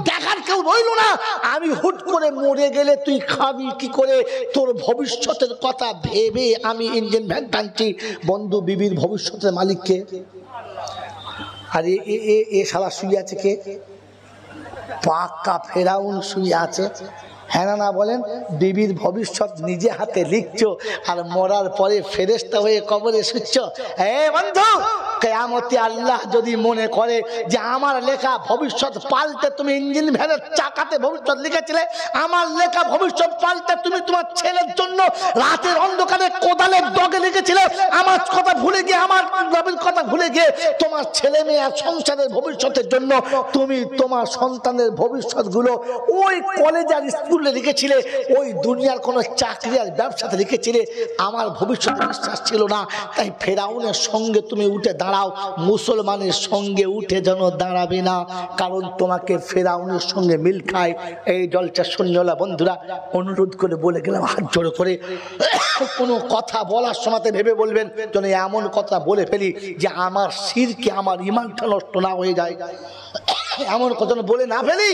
দেখার কেউ রইল না, আমি হুট করে মরে গেলে তুই খাবি কি করে? তোর ভবিষ্যতের কথা ভেবে আমি ইঞ্জিন ভ্যান টানছি। বন্ধু, বিবির ভবিষ্যতের মালিককে। আর এ শালা শুয়ে আছে কে? পাক্কা ফেরাউন শুয়ে আছে। হ্যাঁ না বলেন? বিবির ভবিষ্যৎ নিজে হাতে লিখছো, আর মরার পরে ফেরেশতা হয়ে কবরে শুচ্ছ। বন্ধু, কিয়ামতে আল্লাহ যদি মনে করে যে আমার লেখা ভবিষ্যৎ পাল্টে তুমি ইঞ্জিন ভ্যানের চাকাতে ভবিষ্যৎ লিখেছিলে, আমার লেখা ভবিষ্যৎ পাল্টে তুমি তোমার ছেলের জন্য রাতের অন্ধকারে কোদালের ডগে লিখেছিলে, আমার কথা ভুলে গিয়ে, আমার নবীর কথা ভুলে গিয়ে তোমার ছেলে মেয়ে আর সংসারের ভবিষ্যতের জন্য তুমি তোমার সন্তানের ভবিষ্যৎগুলো ওই কলেজ আর স্কুলে লিখেছিলে, ওই দুনিয়ার কোনো চাকরি আর ব্যবসাতে লিখেছিলে, আমার ভবিষ্যতে বিশ্বাস ছিল না। তাই ফেরাউনের সঙ্গে তুমি উঠে দাঁড়াও, মুসলমানের সঙ্গে উঠে যেন দাঁড়াবে না, কারণ তোমাকে ফেরাউনের সঙ্গে মিল খায়। এই জলটা শুনলা বন্ধুরা, অনুরোধ করে বলে গেলাম হাত জোড়ো করে, কোনো কথা বলার সময় ভেবে বলবেন যেন এমন কথা বলে ফেলি যে আমার শিরকে, আমার ইমানটা নষ্ট না হয়ে যায়। এমন কথা বলে না ফেলি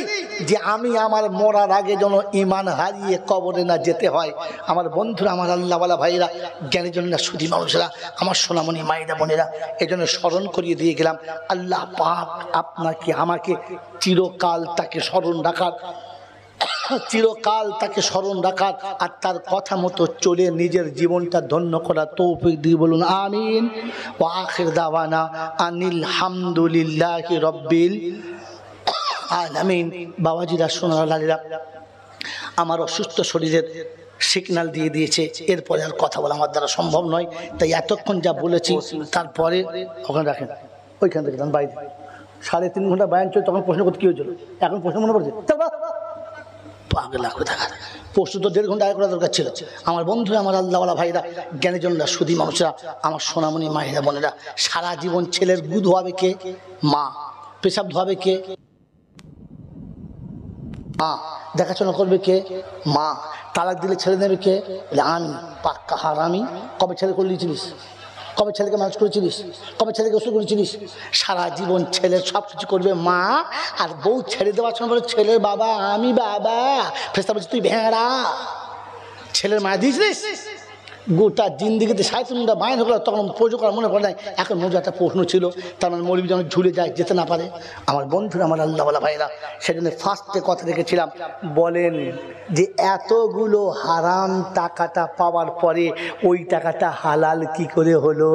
যে আমি আমার মরার আগে যেন ঈমান হারিয়ে কবরে না যেতে হয়। আমার বন্ধুরা, আমার আল্লাহওয়ালা ভাইরা, জ্ঞানী জনেরা, সুধী মানুষেরা, আমার সোনামণি মায়েরা বোনেরা, এই জন্য স্মরণ করিয়ে দিয়ে গেলাম। আল্লাহ পাক আপনাকে আমাকে চিরকাল তাকে স্মরণ রাখার, চিরকাল তাকে স্মরণ রাখার আর তার কথা মতো চলে নিজের জীবনটা ধন্য করার তৌফিক দিয়ে বলুন আমিন। ওয়া আখির দাওয়ানা আনিল হামদুলিল্লাহি রাব্বিল আলামিন। বাবাজিরা, সোনার লালীরা, আমার অসুস্থ শরীরের সিগন্যাল দিয়ে দিয়েছে, এরপরে আর কথা বলা আমার দ্বারা সম্ভব নয়। তাই এতক্ষণ যা বলেছি তারপরে ওখানে রাখেন, ওইখান থেকে বাইরে 3.5 ঘন্টা বায়ান চলছে, তখন প্রশ্ন করতে কি হয়েছিল, এখন প্রশ্ন মনে পড়ছে? পাগলা কোথাকার, পরশু তো 1.5 ঘন্টা আগে করা দরকার ছিল। আমার বন্ধুরা, আমার আল্লাহওয়ালা ভাইরা, জ্ঞানীজনরা, সুধী মানুষরা, আমার সোনামণি মায়েরা বোনেরা, সারা জীবন ছেলের গু ধোয়াবে কে? মা। পেশাব ধোয়াবে কে? মা। দেখাশোনা করবে কে? মা। তালাক দিলে ছেড়ে নেবে কে? আমি। পাক্কা হারামি। কবে ছেলে করে নিয়েছিলিস? কবে ছেলেকে মানুষ করেছিলিস? কবে ছেলেকে ওষুধ করেছিলিস? সারা জীবন ছেলের সব কিছু করবে মা, আর বউ ছেড়ে দেওয়ার সময় বলে ছেলের বাবা আমি বাবা। ফেরেশতা বলছে তুই ভেড়া। ছেলের মায়া দিয়েছিলিস? গোটা জিন্দিগিতে 3.5 বায়ান হলো, তখন পুজো করার মনে পড়ে নাই। এখন মজা একটা প্রশ্ন ছিল, তার মানে মৌলবি যেন ঝুলে যায়, যেতে না পারে। আমার বন্ধুরা, আমার আল্লাহওয়ালা ভাইরা, সেজন্য ফার্স্টে কথা রেখেছিলাম, বলেন যে এতগুলো হারাম টাকাটা পাওয়ার পরে ওই টাকাটা হালাল কি করে হলো?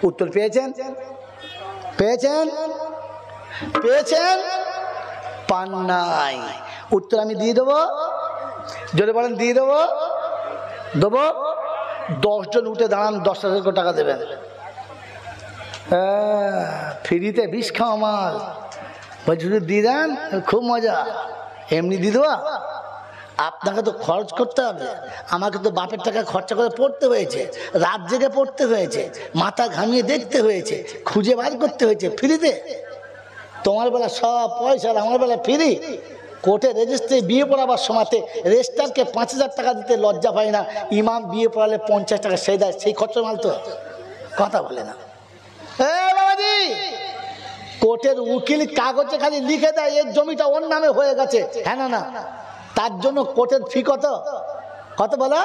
উত্তর পেয়েছেন? পেয়েছেন? পেয়েছেন? পান নাই। উত্তর আমি দিয়ে দেবো, যদি বলেন দিয়ে দেবো, দেবো। 10 জন উঠে দাঁড়ান, 10,000 টাকা দেবেন। ফ্রিতে বিষ খাও আমার, বলছি দিয়ে দেন, খুব মজা। এমনি দিয়ে দেওয়া? আপনাকে তো খরচ করতে হবে, আমাকে তো বাপের টাকা খরচা করে পড়তে হয়েছে, রাত জেগে পড়তে হয়েছে, মাথা ঘামিয়ে দেখতে হয়েছে, খুঁজে বার করতে হয়েছে। ফ্রিতে? তোমার বেলা সব পয়সা, আমার বেলা ফ্রি। কোর্টে রেজিস্ট্রি বিয়ে পড়াবার সময়তে রেজিস্ট্রারকে 5,000 টাকা দিতে লজ্জা পায় না, ইমাম বিয়ে পড়ালে 50 টাকা সে দেয়, সেই খরচ মাল তো কথা বলে না। বাবাজি, কোর্টের উকিল কাগজে খালি লিখে দেয় এর জমিটা ওর নামে হয়ে গেছে, হ্যাঁ না? তার জন্য কোর্টের ফি কত? কত বলো?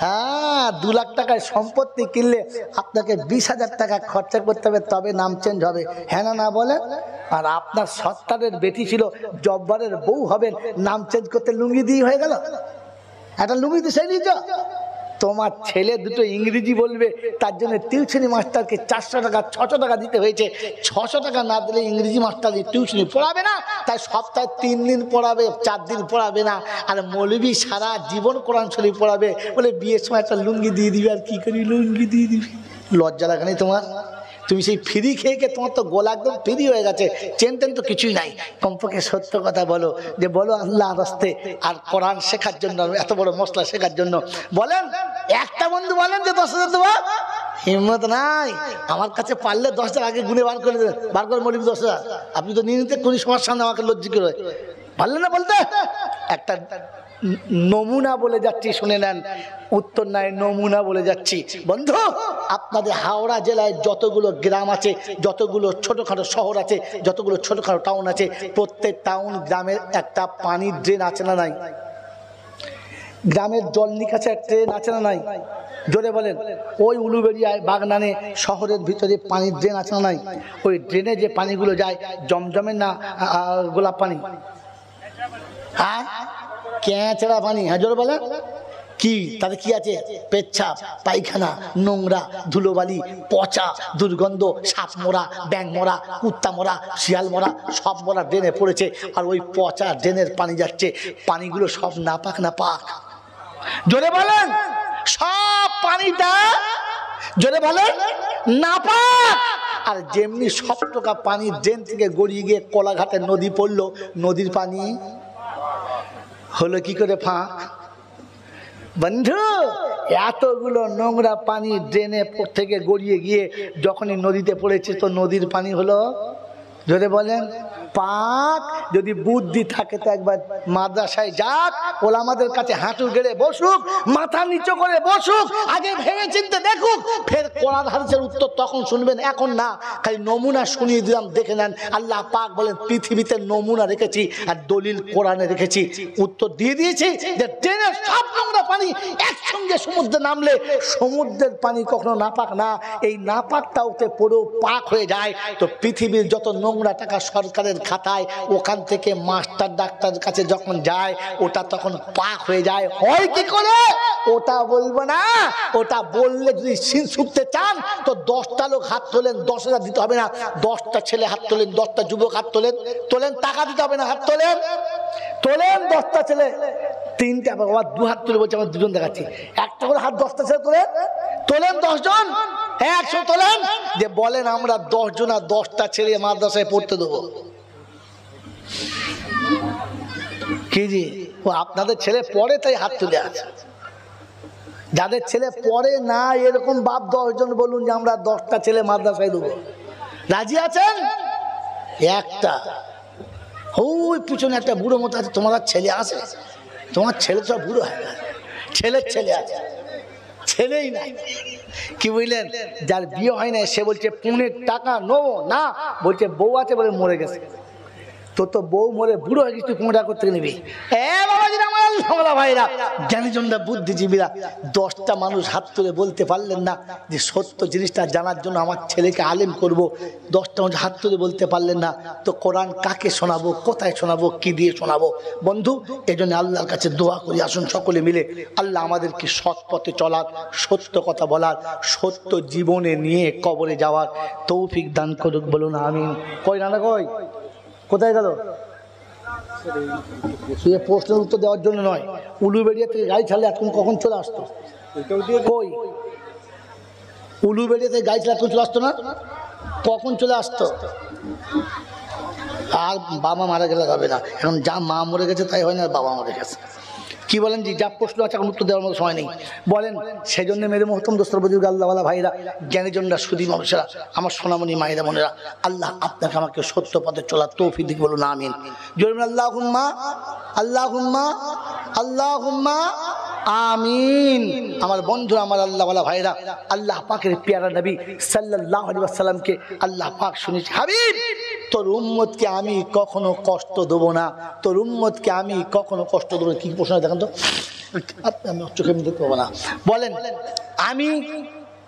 হ্যাঁ, 2 লাখ টাকায় সম্পত্তি কিনলে আপনাকে 20,000 টাকা খরচা করতে হবে, তবে নাম চেঞ্জ হবে, হ্যাঁ না বলে? আর আপনার সত্তারের বেটি ছিল, জব্বারের বউ হবেন, নাম চেঞ্জ করতে লুঙ্গি দিয়ে হয়ে গেল। একটা লুঙ্গি দিয়ে সেই নিয়েছ। তোমার ছেলে দুটো ইংরেজি বলবে, তার জন্য টিউশনি মাস্টারকে 400 টাকা 600 টাকা দিতে হয়েছে। 600 টাকা না দিলে ইংরেজি মাস্টার টিউশনি পড়াবে না, তাই সপ্তাহে 3 দিন পড়াবে, 4 দিন পড়াবে না। আর মৌলবি সারা জীবন কোরআন শরীফ পড়াবে, বলে বিয়ের সময় একটা লুঙ্গি দিয়ে দিবি। আর কি করি, লুঙ্গি দিয়ে দিবি? লজ্জা লাগে না তোমার? তুমি সেই ফ্রি খেয়ে খেয়ে তোমার তো গোলা একদম ফ্রি হয়ে গেছে, চেন টেন তো কিছুই নাই। কমপক্ষে সত্য কথা বলো, যে বলো আল্লাহ রাস্তে আর কোরআন শেখার জন্য, এত বড় মশলা শেখার জন্য বলেন। একটা বন্ধু বলেন যে 10,000 দেবো, হিম্মত নাই। আমার কাছে পারলে 10 টাকা আগে গুনে বার করে দেবেন, বার করে মৌলবি 10,000। আপনি তো নিতে কোন সমস্যার সামনে আমাকে লজ্জিত করে পারলেন না বলতে। একটা নমুনা বলে যাচ্ছি, শুনে নেন। উত্তর নাই, নমুনা বলে যাচ্ছি। বন্ধু, আপনাদের হাওড়া জেলায় যতগুলো গ্রাম আছে, যতগুলো ছোটখাটো শহর আছে, যতগুলো ছোটখাটো টাউন আছে, প্রত্যেক টাউন গ্রামের একটা পানির ড্রেন আছে না নাই? গ্রামের জল নিকাশে ট্রেন আছে না নাই? জোরে বলেন। ওই উলুবেড়িয়ায়, বাগনানে, শহরের ভিতরে পানির ড্রেন আছে না নাই? ওই ড্রেনে যে পানিগুলো যায়, জমজমের না গোলাপ পানি? হ্যাঁ, ক্যাঁচড়া পানি। হ্যাঁ, জোরে বলেন। কি তাতে কি আছে? পেচ্ছাপ, পায়খানা, নোংরা, ধুলোবালি, পচা, দুর্গন্ধ, সাপ মোরা, ব্যাং মোরা, কুত্তা মোরা, শিয়াল মোরা, সব মোরা ড্রেনে পড়েছে। আর ওই পচা ড্রেনের পানি যাচ্ছে, পানিগুলো সব নাপাক নাপাক। জোরে বলেন। সব পানিটা, জোরে বলেন, নাপাক। আর যেমনি সব টাকা পানি ড্রেন থেকে গড়িয়ে গিয়ে কোলাঘাটের নদী পড়লো, নদীর পানি হলো কি করে ফাঁক? বন্ধু, এতগুলো নোংরা পানি ড্রেনে থেকে গড়িয়ে গিয়ে যখনই নদীতে পড়েছে, তো নদীর পানি হলো, জোরে বলেন, পাক। যদি বুদ্ধি থাকে তো একবার মাদ্রাসায় যাক, ওলামাদের কাছে হাঁটু গেড়ে বসুক, মাথা নিচু করে বসুক, আগে ভেবে চিন্তে দেখুক, ফের কোরআন হাদিসের উত্তর তখন শুনবেন, এখন না। খালি নমুনা শুনিয়ে দিলাম, দেখে নেন। আল্লাহ পাক বলেন পৃথিবীতে নমুনা রেখেছি আর দলিল কোরআনে রেখেছি। উত্তর দিয়ে দিয়েছি যে ট্রেনের সব নোংরা পানি একসঙ্গে সমুদ্রে নামলে সমুদ্রের পানি কখনো নাপাক না, এই নাপাকটা ওতে পড়েও পাক হয়ে যায়। তো পৃথিবীর যত নোংরা টাকা সরকারের খাতায়, ওখান থেকে মাস্টার ডাক্তারের কাছে যখন যায় ওটা তখন পাক হয়ে যায়। হয় কি করে ওটা বলবো না, ওটা বললে যদি সিন ছুটতে চান তো 10টা লোক হাত তোলেন, 10,000 দিতে হবে না। 10টা ছেলে হাত তোলেন, 10টা যুবক হাত তোলেন, টাকা দিতে হবে না, হাত তোলেন 10টা ছেলে, 3টা বাবা 2 হাত তুলে বলছে আমার 2জন দেখাচ্ছি, একটা করে হাত 10টা ছেলে তোলেন 10 জন, 100 তোলেন, যে বলেন আমরা 10 জন আর 10টা ছেলে মাদ্রাসায় পড়তে দেবো। কি জি, ও আপনাদের ছেলে পড়ে তাই হাত তুলে আছে। যাদের ছেলে পড়ে না এরকম বাপ 10 জন বলুন যে আমরা 10টা ছেলে মাদ্রাসায় দেবো, রাজি আছেন? একটা ওই পিছনে একটা বুড়ো মতো আছে, তোমার ছেলে আছে? তোমার ছেলে তো বুড়ো হয় না, ছেলের ছেলে আছে, ছেলেই নাই। কি বুঝলেন? যার বিয়ে হয় না সে বলছে পুনের টাকা নেবো না, বলছে বউ আছে বলে মরে গেছে। তো বউ মরে বুড়ো হয়ে গেছে, তুই 15 টাকা করতে নিবি? ভাইরা জ্ঞানীজনরা বুদ্ধিজীবীরা 10টা মানুষ হাত তুলে বলতে পারলেন না যে সত্য জিনিসটা জানার জন্য আমার ছেলেকে আলেম করব। 10টা মানুষ হাত তুলে বলতে পারলেন না, তো কোরআন কাকে শোনাবো, কোথায় শোনাবো, কি দিয়ে শোনাবো? বন্ধু, এই জন্য আল্লাহর কাছে দোয়া করি, আসুন সকলে মিলে আল্লাহ আমাদেরকে সৎ পথে চলার, সত্য কথা বলার, সত্য জীবনে নিয়ে কবরে যাওয়ার তৌফিক দান করুক, বলুন আমিন। কই না কই, কোথায় গেল? প্রশ্নের উত্তর দেওয়ার জন্য নয়, উলুবেড়িয়া থেকে গাড়ি ছাড়লে এখন কখন চলে আসতো? কই উলুবেড়িয়া থেকে গাড়ি ছাড়লে এখন চলে আসতো না? কখন চলে আসতো? আর বাবা মারা গেলে হবে না, এখন যা মা মরে গেছে তাই হয় না, বাবা মরে গেছে। কি বলেন জি? যা প্রশ্ন আছে এখন উত্তর দেওয়ার মতো সময় নেই, বলেন। সেই জন্য মেরে মহতম দোস্তর বুজুর্গ আল্লাহওয়ালা ভাইরা, জ্ঞানীজনরা, সুদী মানুষেরা, আমার সোনামণি মায়েরা বোনেরা, আল্লাহ আপনাকে আমাকে সত্য পথে চলার তৌফিক দিক, বলুন আমিন। জরুর আল্লাহুম্মা আল্লাহুম্মা আল্লাহুম্মা আমিন। আমার বন্ধুরা, আমার আল্লাহওয়ালা ভাইরা, আল্লাহ পাকের পেয়ারা নবী সাল্লাল্লাহু আলাইহি ওয়াসাল্লামকে আল্লাহ পাক শুনেছি, হাবিব তোর উম্মতকে আমি কখনো কষ্ট দেবো না, তোর উম্মতকে আমি কখনো কষ্ট দেবো না। কি প্রশ্ন দেখেন তো, আমি চোখে দেখতে পাবো না। বলেন, আমি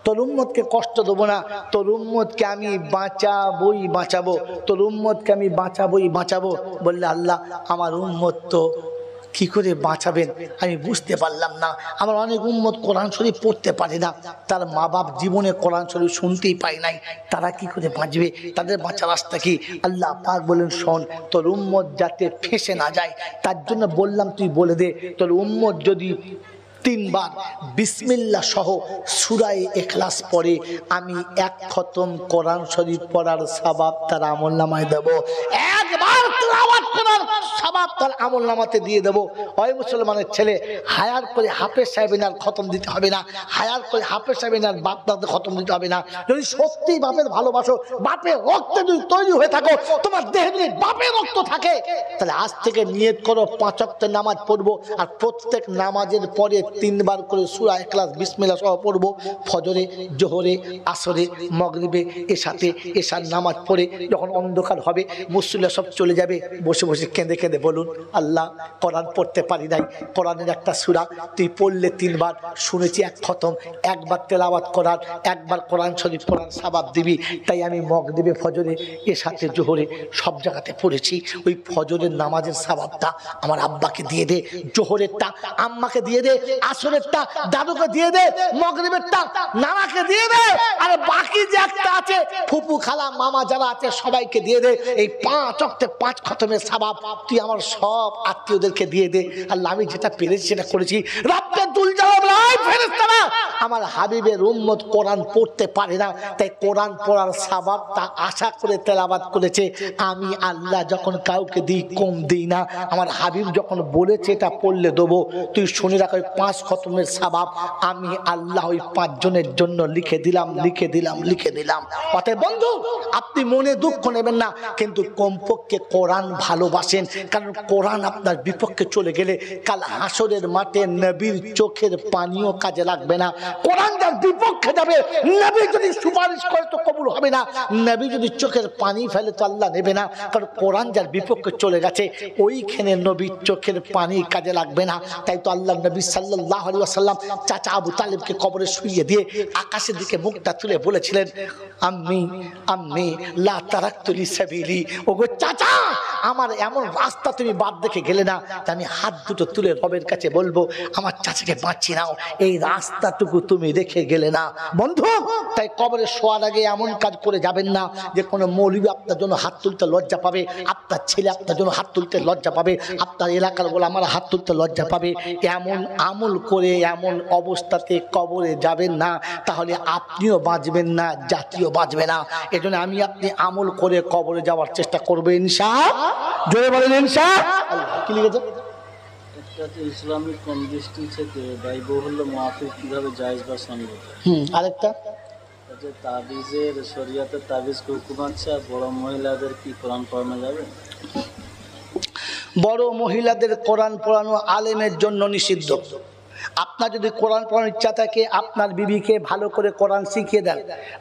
তোর উম্মতকে কষ্ট দেবো না, তোর উম্মতকে আমি বাঁচাবো, তোর উম্মতকে আমি বাঁচাবো। বললে আল্লাহ আমার উম্মত তো কি করে বাঁচাবেন আমি বুঝতে পারলাম না। আমার অনেক উম্মত কোরআন শরীফ পড়তে পারে না, তার মা বাপ জীবনে কোরআন শরীফ শুনতেই পায় নাই, তারা কি করে বাঁচবে? তাদের বাঁচার রাস্তা কি? আল্লাহ পাক বলেন, শোন, তোর উম্মত যাতে ফেঁসে না যায় তার জন্য বললাম তুই বলে দে, তোর উম্মত যদি 3 বার বিসমিল্লাহ সহ সূরা ইখলাস পড়ে, আমি 1 খতম কোরআন শরীফ পড়ার সওয়াব তার আমলনামায় দেব। একবার তেলাওয়াত করার সওয়াব তার আমলনামাতে দিয়ে দেব। ওই মুসলমানের ছেলে, হায়ার করে হাফেজ সাহেবের আর খতম দিতে হবে না, হায়ার করে হাফেজ সাহেবের আর বাপ দাদা খতম দিতে হবে না। যদি সত্যি বাপের ভালোবাসো, বাপের রক্তে যদি তৈরি হয়ে থাকো, তোমার দেহে যদি বাপের রক্ত থাকে, তাহলে আজ থেকে নিয়ত করো 5 ওয়াক্ত নামাজ পড়বো, আর প্রত্যেক নামাজের পরে 3 বার করে সূরা ইখলাস বিসমিল্লাহ সহ পড়বো। ফজরে, জোহরে, আসরে, মাগরিবে, এশার নামাজ পড়ে যখন অন্ধকার হবে, মুসল্লিরা সব চলে যাবে, বসে বসে কেঁদে কেঁদে বলুন, আল্লাহ কোরআন পড়তে পারি নাই, কোরআনের একটা সূরা তুই পড়লে 3 বার, শুনেছি 1 খতম, 1 বার তেলাওয়াত করার, 1 বার কোরআন শরীফ পড়ার সওয়াব দিবি। তাই আমি মাগরিবে, ফজরে, এশাতে, জোহরে সব জায়গাতে পড়েছি। ওই ফজরের নামাজের সওয়াবটা আমার আব্বাকে দিয়ে দে, জোহরেরটা আম্মাকে দিয়ে দে, আসরেরটা দাদুকে দিয়ে দে, মাগরিবেরটা নানাকে দিয়ে দে, আর বাকি যে একটা আছে ফুপু, খালা, মামা যারা আছে সবাইকে দিয়ে দে। এই 5 ওয়াক্তে 5 খতমের সওয়াব তুই আমার সব আত্মীয়দেরকে দিয়ে দে। আল্লাহ আমি যেটা পেরেছি সেটা করেছি। রব্বে দুল জালাল ওই ফেরেশতারা আমার হাবিবের উম্মত কোরআন পড়তে পারে না, তাই কোরআন পড়ার সওয়াবটা আশা করে তেলাওয়াত করেছে। আমি আল্লাহ যখন কাউকে দিই কম দিই না, আমার হাবিব যখন বলেছে এটা পড়লে দেবো, তুই শুনে রাখ ওই 5 খতমের সওয়াব আমি আল্লাহ ওই 5 জনের জন্য লিখে দিলাম। অতএব বন্ধু, আপনি মনে দুঃখ নেবেন না, কিন্তু কমপক্ষে কোরআন ভালোবাসেন, কারণ কোরআন আপনার বিপক্ষে চলে গেলে কাল হাসরের মাঠে নবীর চোখের পানিও কাজে লাগবে না। কোরআন যার বিপক্ষে যাবে, নবী যদি সুপারিশ করে তো কবুল হবে না, নবী যদি চোখের পানি ফেলে তো আল্লাহ নেবে না, কারণ কোরআন যার বিপক্ষে চলে গেছে ওইখানে নবীর চোখের পানি কাজে লাগবে না। তাই তো আল্লাহ নবী সাল্লাল্লাহু আলাইহি ওয়াসাল্লাম চাচা আবু তালিবকে কবরে শুইয়ে দিয়ে আকাশের দিকে মুখটা তুলে বলেছিলেন, আম্মি লা তারাকতু লিসাবিলি, ওগো চাচা আমার এমন রাস্তা তুমি বাদ দেখে গেলে না, আমি হাত দুটো তুলে রবের কাছে বলবো আমার চাচাকে বাঁচিয়ে নাও, এই রাস্তাটুকু তুমি রেখে গেলে না। বন্ধু, তাই কবরে শোয়ার আগে এমন কাজ করে যাবেন না যে কোনো মৌলবি আপনার জন্য হাত তুলতে লজ্জা পাবে, আপনার ছেলে আপনার জন্য হাত তুলতে লজ্জা পাবে, আপনার এলাকার গোলামারা হাত তুলতে লজ্জা পাবে। এমন আমল করে এমন অবস্থাতে কবরে যাবেন না, তাহলে আপনিও বাঁচবেন না, জাতীয় বাঁচবে না। এজন্য আমি আপনি আমল করে কবরে যাওয়ার চেষ্টা করবো ইনশাআল্লাহ। জোরে বলেন ইনশাআল্লাহ। কি লিখেছে? ইসলামিক কোন দৃষ্টি থেকে ব্যয়বহুল মাহফিল কিভাবে জায়েজ বা সঙ্গত? আরেকটা তাবিজের শরীয়তের তাবিজ হুকুম আছে, আর বড় মহিলাদের কি কোরআন পড়ানো যাবে? বড় মহিলাদের কোরআন পড়ানো আলেমের জন্য নিষিদ্ধ। আপনার যদি কোরআন পড়ানোর ইচ্ছা থাকে আপনার বিবিকে ভালো করে কোরআন শিখিয়ে দেন,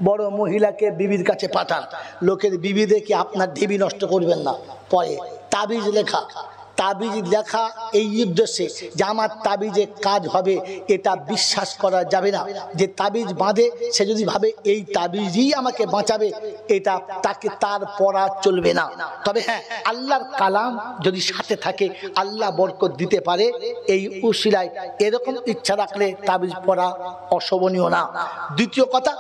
বড় মহিলাকে বিবির কাছে পাঠান। লোকের বিবি দেখে আপনার ঢিবি নষ্ট করবেন না। পরে তাবিজ লেখা এই উদ্দেশ্যে যে আমার তাবিজে কাজ হবে, এটা বিশ্বাস করা যাবে না। যে তাবিজ বাঁধে সে যদি ভাবে এই তাবিজই আমাকে বাঁচাবে, এটা তাকে তার পড়া চলবে না। তবে হ্যাঁ, আল্লাহর কালাম যদি সাথে থাকে আল্লাহ বরকত দিতে পারে। এই উসিলায় এরকম ইচ্ছা রাখলে তাবিজ পড়া অশোভনীয় না। দ্বিতীয় কথা,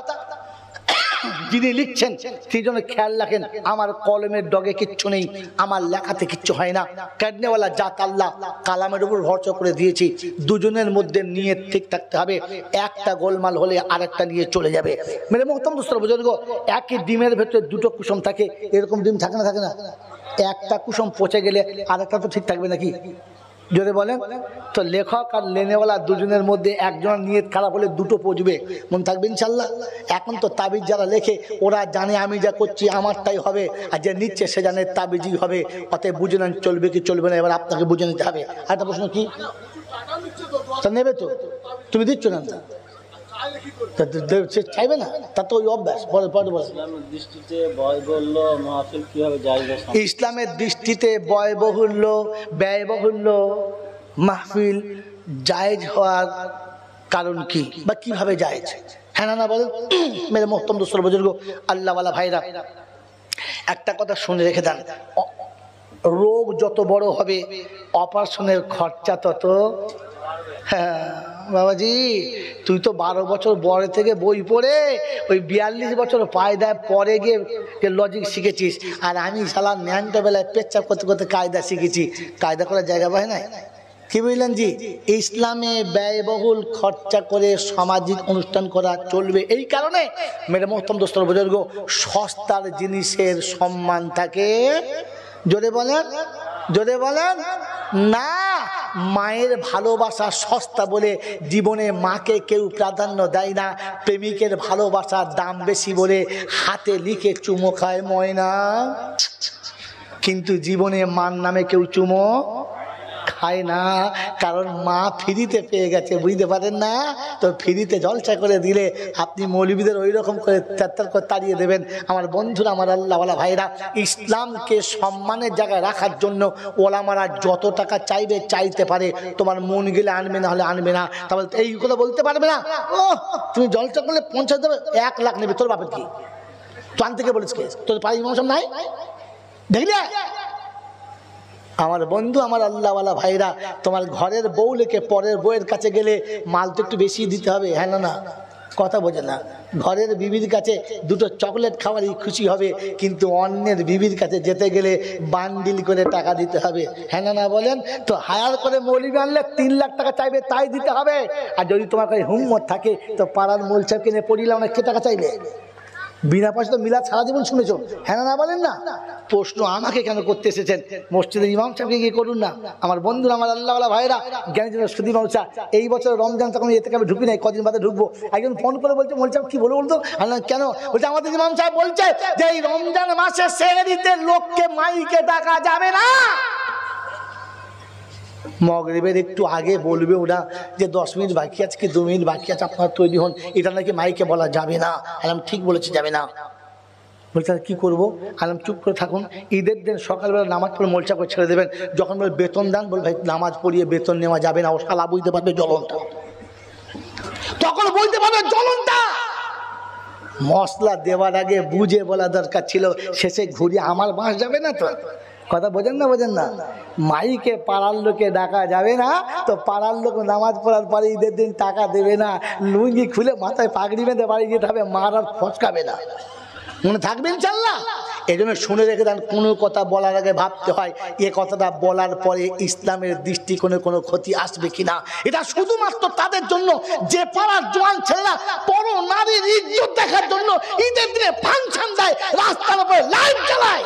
যিনি লিখছেন সেই জন্য খেয়াল রাখেন আমার কলমের ডগে কিচ্ছু নেই, আমার লেখাতে কিচ্ছু হয় না। কাটনেওয়ালা জাত আল্লাহ কালামের উপর ভরসা করে দিয়েছি। দুজনের মধ্যে নিয়ত ঠিক থাকতে হবে, একটা গোলমাল হলে আরেকটা নিয়ে চলে যাবে। মেরে মোহতরম দোস্ত বুজুর্গ, একই ডিমের ভেতরে দুটো কুসুম থাকে, এরকম ডিম থাকে না? একটা কুসুম পচে গেলে আরেকটা তো ঠিক থাকবে নাকি? জোরে বলেন তো। লেখক আর লেনেওয়ালা দুজনের মধ্যে একজনের নিয়ত খারাপ হলে দুটো পচবে, মন থাকবে ইনশাল্লাহ। এখন তো তাবিজ যারা লেখে ওরা জানে আমি যা করছি আমারটাই হবে, আর যে নিচ্ছে সে জানে তাবিজই হবে। অতএব বুঝে নেন চলবে কি চলবে না, এবার আপনাকে বুঝে নিতে হবে। আর একটা প্রশ্ন কি, তা নেবে তো, তুমি দিচ্ছ না, চাইবে না, তা তো ওই অভ্যাস। ইসলামের দৃষ্টিতে ব্যয়বহুল্য মাহফিল জায়েজ হওয়ার কারণ কি বা কিভাবে জায়েজ? হ্যাঁ না বলেন মেরে মোহতরম দোস্ত বুজুর্গ, আল্লাহওয়ালা ভাইরা, একটা কথা শুনে রেখে দেন, রোগ যত বড় হবে অপারেশনের খরচা তত। হ্যাঁ বাবাজি, তুই তো 12 বছর বড় থেকে বই পড়ে ওই 42 বছর পায়দায় পরে গিয়ে লজিক শিখেছিস, আর আমি শালা ন্যানটা বেলায় পেচ্ছাপ করতে করতে কায়দা শিখেছি। কায়দা করার জায়গা পায় না। কি বুঝলেন জি? ইসলামে ব্যয়বহুল খরচা করে সামাজিক অনুষ্ঠান করা চলবে। এই কারণে মেরে মোহতরম দোস্ত বুজুর্গ, সস্তার জিনিসের সম্মান থাকে। জোরে বলেন না। মায়ের ভালোবাসা সস্তা বলে জীবনে মাকে কেউ প্রাধান্য দেয় না। প্রেমিকের ভালোবাসার দাম বেশি বলে হাতে লিখে চুমো খায় ময়না, কিন্তু জীবনে মার নামে কেউ চুমো খায় না, কারণ মা ফ্রিতে পেয়ে গেছে। বুঝতে পারেন না তো? ফ্রিতে জলসা করে দিলে আপনি মৌলবীদের ওই রকম করে ত্যাত্তার করে তাড়িয়ে দেবেন। আমার বন্ধুরা, আমার আল্লাহওয়ালা ভাইরা, ইসলামকে সম্মানের জায়গায় রাখার জন্য ওলামারা যত টাকা চাইবে চাইতে পারে, তোমার মন গেলে আনবে, না হলে আনবে না। তাহলে এই কথা বলতে পারবে না, ও তুমি জলসা করলে 50 দেবে, 1 লাখ নেবে, তোর বাপের কি? তো আন থেকে বলিস কে? তোর পাড়ি মৌসুম নাই দেখলে? আমার বন্ধু, আমার আল্লাহওয়ালা ভাইরা, তোমার ঘরের বউ লেখে পরের বউয়ের কাছে গেলে মাল তো একটু বেশি দিতে হবে। হ্যাঁ না? কথা বোঝে না। ঘরের বিবির কাছে দুটো চকলেট খাওয়ারই খুশি হবে, কিন্তু অন্যের বিবির কাছে যেতে গেলে বান্ডিল করে টাকা দিতে হবে। হ্যাঁ না বলেন তো? হায়ার করে মৌলবি আনলে 3 লাখ টাকা চাইবে, তাই দিতে হবে। আর যদি তোমার কাছে হিম্মত থাকে তো পাড়ার মোল সাহেব কিনে পড়িলাম না, কে টাকা চাইবে? বিনা পয়সা তো মিলাদ সারা জীবন শুনেছ, হ্যাঁ না বলেন না? প্রশ্ন আমাকে কেন করতে এসেছেন? মসজিদের ইমাম সাহেবকে গিয়ে করুন না। আমার বন্ধুরা, আমার আল্লাহওয়ালা ভাইরা, জ্ঞানীজন সুদী মৌসা, এই বছর রমজান তখন এতে আমি ঢুকি নাই, কদিন বাদে ঢুকবো। একজন ফোন করে বলছে, মোল সাহেব কি বলবো বলতো? কেন? বলছে আমাদের ইমাম সাহেব বলছে যে এই রমজান মাসে সেহরিতে লোককে মাইকে ডাকা যাবে না। মগরিবের একটু আগে বলবে ওরা যে 10 মিনিট বাকি আছে কি 2 মিনিট বাকি আছে, আপনারা তৈরি হন, এটা নাকি মাইকে বলা যাবে না। আলাম ঠিক বলেছে, যাবে না। বলছে কি করবো? আলাম চুপ করে থাকুন, ঈদের দিন সকালবেলা নামাজ পড়ে মোলচা করে ছেড়ে দেবেন, যখন বলে বেতন দেন বল ভাই নামাজ পড়িয়ে বেতন নেওয়া যাবে না, ও শালা বুঝতে পারবে জ্বলনটা, তখন বুঝতে পারবে জ্বলনটা। মশলা দেওয়ার আগে বুঝে বলা দরকার ছিল, শেষে ঘুরিয়ে আমার বাঁশ যাবে না তো। কথা বোঝেন না? বোঝেন না? মাইকে পাড়ার লোকে ডাকা যাবে না, তো পাড়ার লোক নামাজ পড়ার পরে ঈদের দিন টাকা দেবে না, লুঙ্গি খুলে মাথায় পাগড়ি বেঁধে বাড়ি যেতে হবে, মার আর ফচকাবে না। মনে থাকবে ইনশাআল্লাহ? এই জন্য শুনে রেখে দেন, কোনো কথা বলার আগে ভাবতে হয় এ কথাটা বলার পরে ইসলামের দৃষ্টিকোণে কোনো ক্ষতি আসবে কিনা। এটা শুধুমাত্র তাদের জন্য যে পাড়ার জোয়ান ছেলেরা বড় নারীর ইজ্জত দেখার জন্য ঈদের দিনে ফাংশন দেয়, রাস্তার উপরে লাইভ চালায়।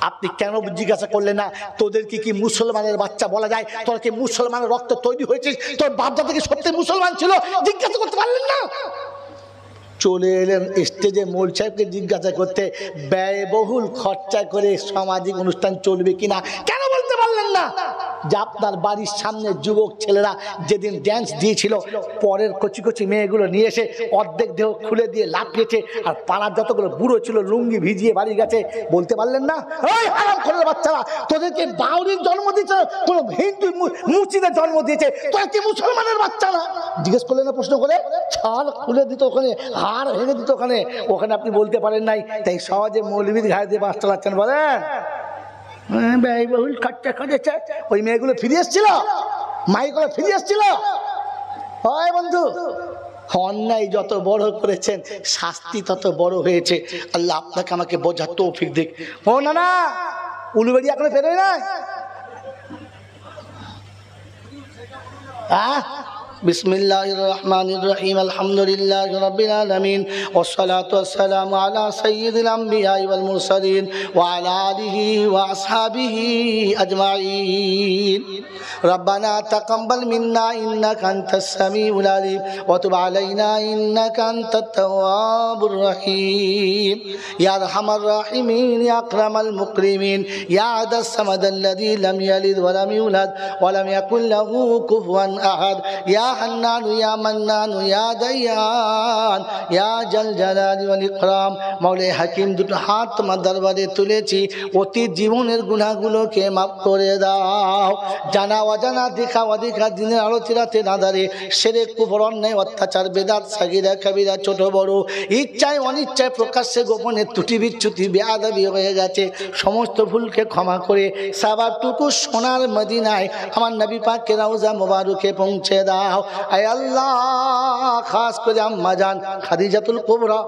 আপনি কেন জিজ্ঞাসা করলেন না তোদেরকে কি মুসলমানের বাচ্চা বলা যায়? তোর কি মুসলমানের রক্ত তৈরি হয়েছে? তোর বাপদাদা থেকে সত্যি মুসলমান ছিল? জিজ্ঞাসা করতে পারলেন না? চলে এলেন স্টেজে মোল সাহেবকে জিজ্ঞাসা করতে, ব্যয়বহুল খরচা করে সামাজিক অনুষ্ঠান চলবে কিনা। কেন বলতে পারলেন না যে আপনার বাড়ির সামনে যুবক ছেলেরা যেদিন ড্যান্স দিয়েছিল, পরের কচি কচি মেয়েগুলো নিয়ে এসে অর্ধেক দেহ খুলে দিয়ে লাফিয়েছে, আর পাড়ার যতগুলো বুড়ো ছিল লুঙ্গি ভিজিয়ে বাড়ি গেছে? বলতে পারলেন না? ওই হারাম খোরের বাচ্চারা, তোদেরকে বাউরির জন্ম দিয়েছে, কোন হিন্দু মুসলিমের জন্ম দিয়েছে, তোরা কি মুসলমানের বাচ্চা না? জিজ্ঞেস করলেন না? প্রশ্ন করে ছাল খুলে দিত ওখানে, হাড় ভেঙে দিত ওখানে। ওখানে আপনি বলতে পারেন নাই, তাই সহজে মৌলবীর ঘাড়ে দিয়ে বাস চালাচ্ছেন। বলেন ব্যয়বহুল খরচা করেছে। ওই মেয়েগুলো ফিরে এসছিল, মাইগুলো ফিরে এসছিল। হয় বন্ধু, অন্যায় যত বড় করেছেন শাস্তি তত বড় হয়েছে। আল্লাহ আপনাকে আমাকে বোঝার তৌফিক দিক। ও না না, উলুবেড়ি এখনো ফেরোয় না? বিসমিল্লাহির রহমানির রহিম, আলহামদুলিল্লাহি রাব্বিল আলামিন, ওয়াসসালাতু ওয়াসসালামু আলা সাইয়্যিদিল আমবিয়া ওয়াল মুরসালিন ওয়া আলা আলিহি ওয়া আসহাবিহি আজমাইন। রব্বানা তাকাব্বাল মিন্না ইন্নাকা আনতাস সামিউল আলিম ওয়া তুব আলাইনা ইন্নাকা আনতাত তাওয়াবুর রহিম। ইয়া আরহামার রাহিমিন, ইয়া আকরামাল মুকরিমিন, ইয়া আদাস সামাদাল্লাযী লাম ইয়ালিদ ওয়া লাম ইউলাদ ওয়া লাম ইয়াকুল লাহু কুফুয়ান আহাদ। ইয়া হান্নান, ইয়া মান্নান, ইয়া দাইয়ান, ইয়া জাল জালালি ওয়াল ইকরাম। মাওলাই হাকিম, দুটো হাত তোমার দরবারে তুলেছি, অতীত জীবনের গুনাহগুলোকে মাফ করে দাও। জানা অজানা, দেখা অদেখা, দিনের আলোতে রাতে নাদারে, শিরক কুফর, অন্যায় অত্যাচার, বেদাত সাগীরা কবিরা, ছোট বড়, ইচ্ছায় অনিচ্ছায়, প্রকাশ্যে গোপনে ত্রুটি বিচ্যুতি বেয়াদবি হয়ে গেছে, সমস্ত ভুলকে ক্ষমা করে সাবাবটুকু সোনার মদিনায় আমার নবী পাকের রওজা মোবারকে পৌঁছে দাও। আয় আল্লাহ, খাস করে আম্মা জান খাদিজাতুল কুবরা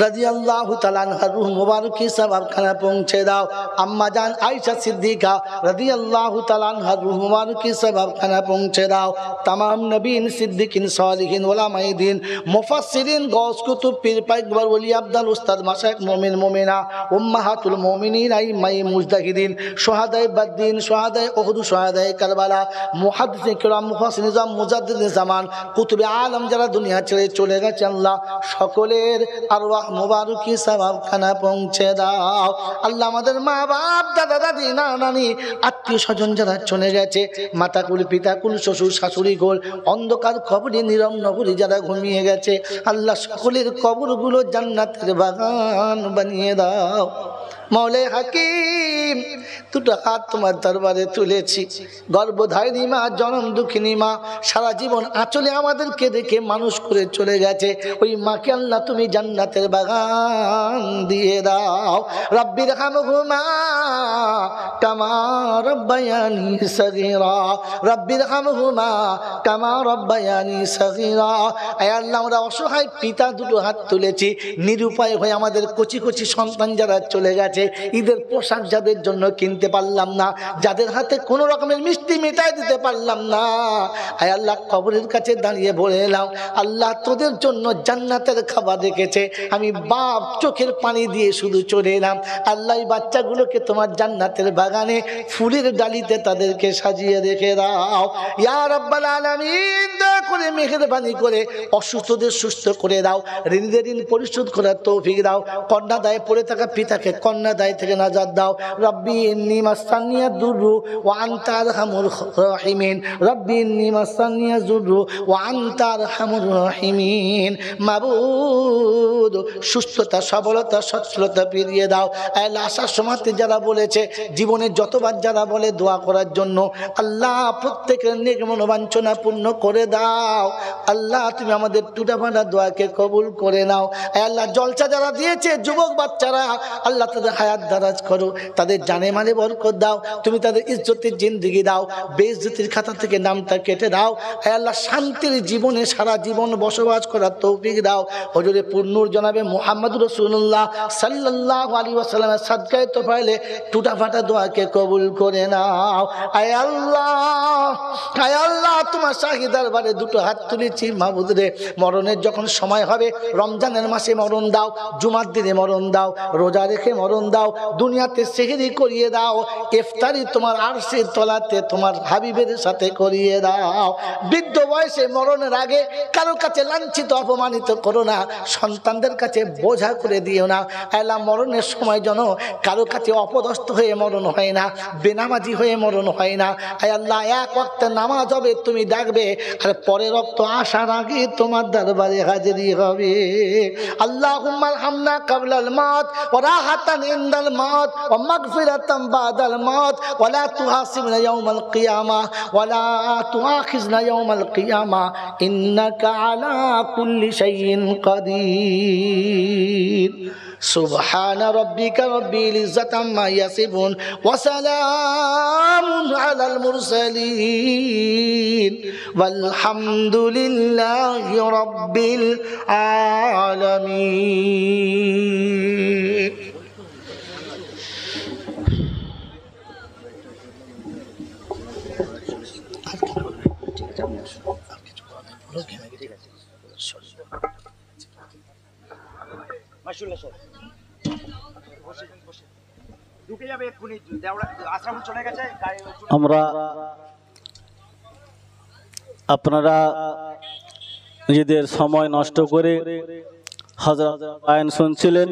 রাদিয়াল্লাহু তাআলা আনহার রূহ মুবারকে সওয়াবখানা পৌঁছে দাও। আম্মা জান আয়েশা সিদ্দিকা রাদিয়াল্লাহু তাআলা আনহার রূহ মুবারকে সওয়াবখানা পৌঁছে দাও। तमाम নবীন, সিদ্দিকিন, সালিহিন, উলামায়ে দ্বীন, মুফাসসিরিন, গাউস, কুতুব, পীর, পাইগম্বর, ওলি, আব্দাল, উস্তাদ, মাশায়েখ, মুমিন, মুমিনা, উম্মাহাতুল মুমিনিন, আইম্মাই মুজতাহিদিন, শুহাদায়ে বদরিন, শুহাদায়ে উহুদ, শুহাদায়ে কারবালা, মুহাদ্দিসিন কিরাম, মুফাসসিরিন নিজাম, মুজাদ্দিদিন জামান, কুতুবে আলম যারা দুনিয়া ছেড়ে চলে গেছে, আল্লাহ সকলের আরওয়াহ মুবারকি সওয়াবখানা পৌঁছে দাও। আল্লাহ আমাদের মা বাপ, দাদা দাদি, নানা নানি, আত্মীয় স্বজন যারা চলে গেছে, মাতাকুল, পিতাকুল, শ্বশুর শাশুড়ি গোল, অন্ধকার কবরে, নীরব নগরী যারা ঘুমিয়ে গেছে, আল্লাহ সকলের কবরগুলো জান্নাতের বাগান বানিয়ে দাও। মৌলে হাকিম দুটো হাত তোমার দরবারে তুলেছি। গর্ভধারিণী মা, জনম দুঃখিনী মা, সারা জীবন আঁচলে আমাদেরকে রেখে মানুষ করে চলে গেছে। ওই মাকে আল্লাহ তুমি জান্নাতের বাগান দিয়ে দাও। রব্বির হামহুমা কামা রব্বায়ানি সগীরা, রব্বির হামহুমা কামা রব্বায়ানি সগীরা। আয় আল্লাহ, আমরা অসহায় পিতা দুটো হাত তুলেছি, নিরুপায় হয়ে আমাদের কচি কচি সন্তান যারা চলে গেছে, ঈদের পোশাক যাদের জন্য কিনতে পারলাম না, যাদের হাতে কোনো রকমের মিষ্টি মিঠাই দিতে পারলাম না, আয় আল্লাহ কবরের কাছে দাঁড়িয়ে বলে এলাম, আল্লাহ তোদের জন্য জান্নাতের খাবার রেখেছে। আমি বাপ চোখের পানি দিয়ে শুধু চলে এলাম। আল্লাহ এই বাচ্চাগুলোকে তোমার জান্নাতের বাগানে ফুলের ডালিতে তাদেরকে সাজিয়ে রেখে দাও। ইয়া রাব্বাল আলামিন, দয়া করে মেহেরবানি করে অসুস্থদের সুস্থ করে দাও, ঋণীদের ঋণ পরিশোধ করার তৌফিক দাও, কন্যা দায়ে পড়ে থাকা পিতাকে কন্যা দায় থেকে নাজাত দাও। রব্বি ইন্নী মাসানিয়া দুররু ওয়া আনতা আরহামুর রাহিমিন, রব্বি ইন্নী মাসানিয়া দুররু ওয়া আনতা আরহামুর রাহিমিন। মাবুদ, সুস্থতা, সবলতা, সচ্ছলতা ফিরিয়ে দাও। আল্লাহ আশার সমাপ্তি যারা বলেছে, জীবনে যতবার যারা বলে দোয়া করার জন্য, আল্লাহ প্রত্যেকের নেক মনোবাঞ্ছনা পূর্ণ করে দাও। আল্লাহ তুমি আমাদের টুটাফাটা দোয়াকে কবুল করে নাও। আল্লাহ জলসা যারা দিয়েছে যুবক বাচ্চারা, আল্লাহ তাদের হায়াত দারাজ করো, তাদের জানে মালে বরকত দাও, তুমি তাদের ইজ্জতের জিন্দেগি দাও, বেইজ্জতির খাতা থেকে নামটা কেটে দাও। আল্লাহ শান্তির জীবনে সারা জীবন বসবাস করার তৌফিক দাও। হযরতে পূর্ণুর জনাবে মুহাম্মদ রাসূলুল্লাহ সাল্লাল্লাহু আলাইহি ওয়াসাল্লামের সাদকায়ে তোফাইলে টুটাফাটা দোয়াকে কবুল করে নাও। আয় আল্লাহ তোমার শাহী দরবারে দুটো হাত তুলেছি মাবুদ রে, মরণের যখন সময় হবে, রমজানের মাসে মরণ দাও, জুমার দিনে মরণ দাও, রোজা রেখে মরণ দাও, দুনিয়াতে সেহরি করিয়ে দাও, ইফতারি তোমার আরশের তলাতে তোমার হাবিবের সাথে করিয়ে দাও। বৃদ্ধ বয়সে মরণের আগে কারো কাছে লাঞ্ছিত অপমানিত করো না, সন্তানদের কাছে বোঝা করে দিও না। আল্লাহ মরণের সময় যেন কারো কাছে অপদস্থ হয়ে মরণ হয় না, বেনামাজি হয়ে মরণ হয় না। আয় আল্লাহ এক ওয়াক্তে নামাজ হবে, তুমি ডাকবে, আর পরের রক্ত আসার আগে তোমার দরবারে হাজিরি হবে। আল্লাহুম্মা আরহামনা কাবলাল মাউত ওয়া রাহাতান ইনদাল মাউত ওয়া মাগফিরাতান বাদাল মাউত ওয়া লা তুহাসিবনা ইয়াওমাল কিয়ামাহ ওয়া লা তুআখিযনা ইয়াওমাল কিয়ামাহ ইন্নাকা আলা কুল্লি শাইইন কাদির। সুবহান রাব্বিকা রাব্বিল ইজ্জাতি আম্মা ইয়াসিফুন ওয়া সালামুন আলাল মুরসালিন ওয়ালহামদুলিল্লাহি রাব্বিল আলামিন। আমরা আপনারা নিজেদের সময় নষ্ট করে হযরত আয়ান শুনছিলেন।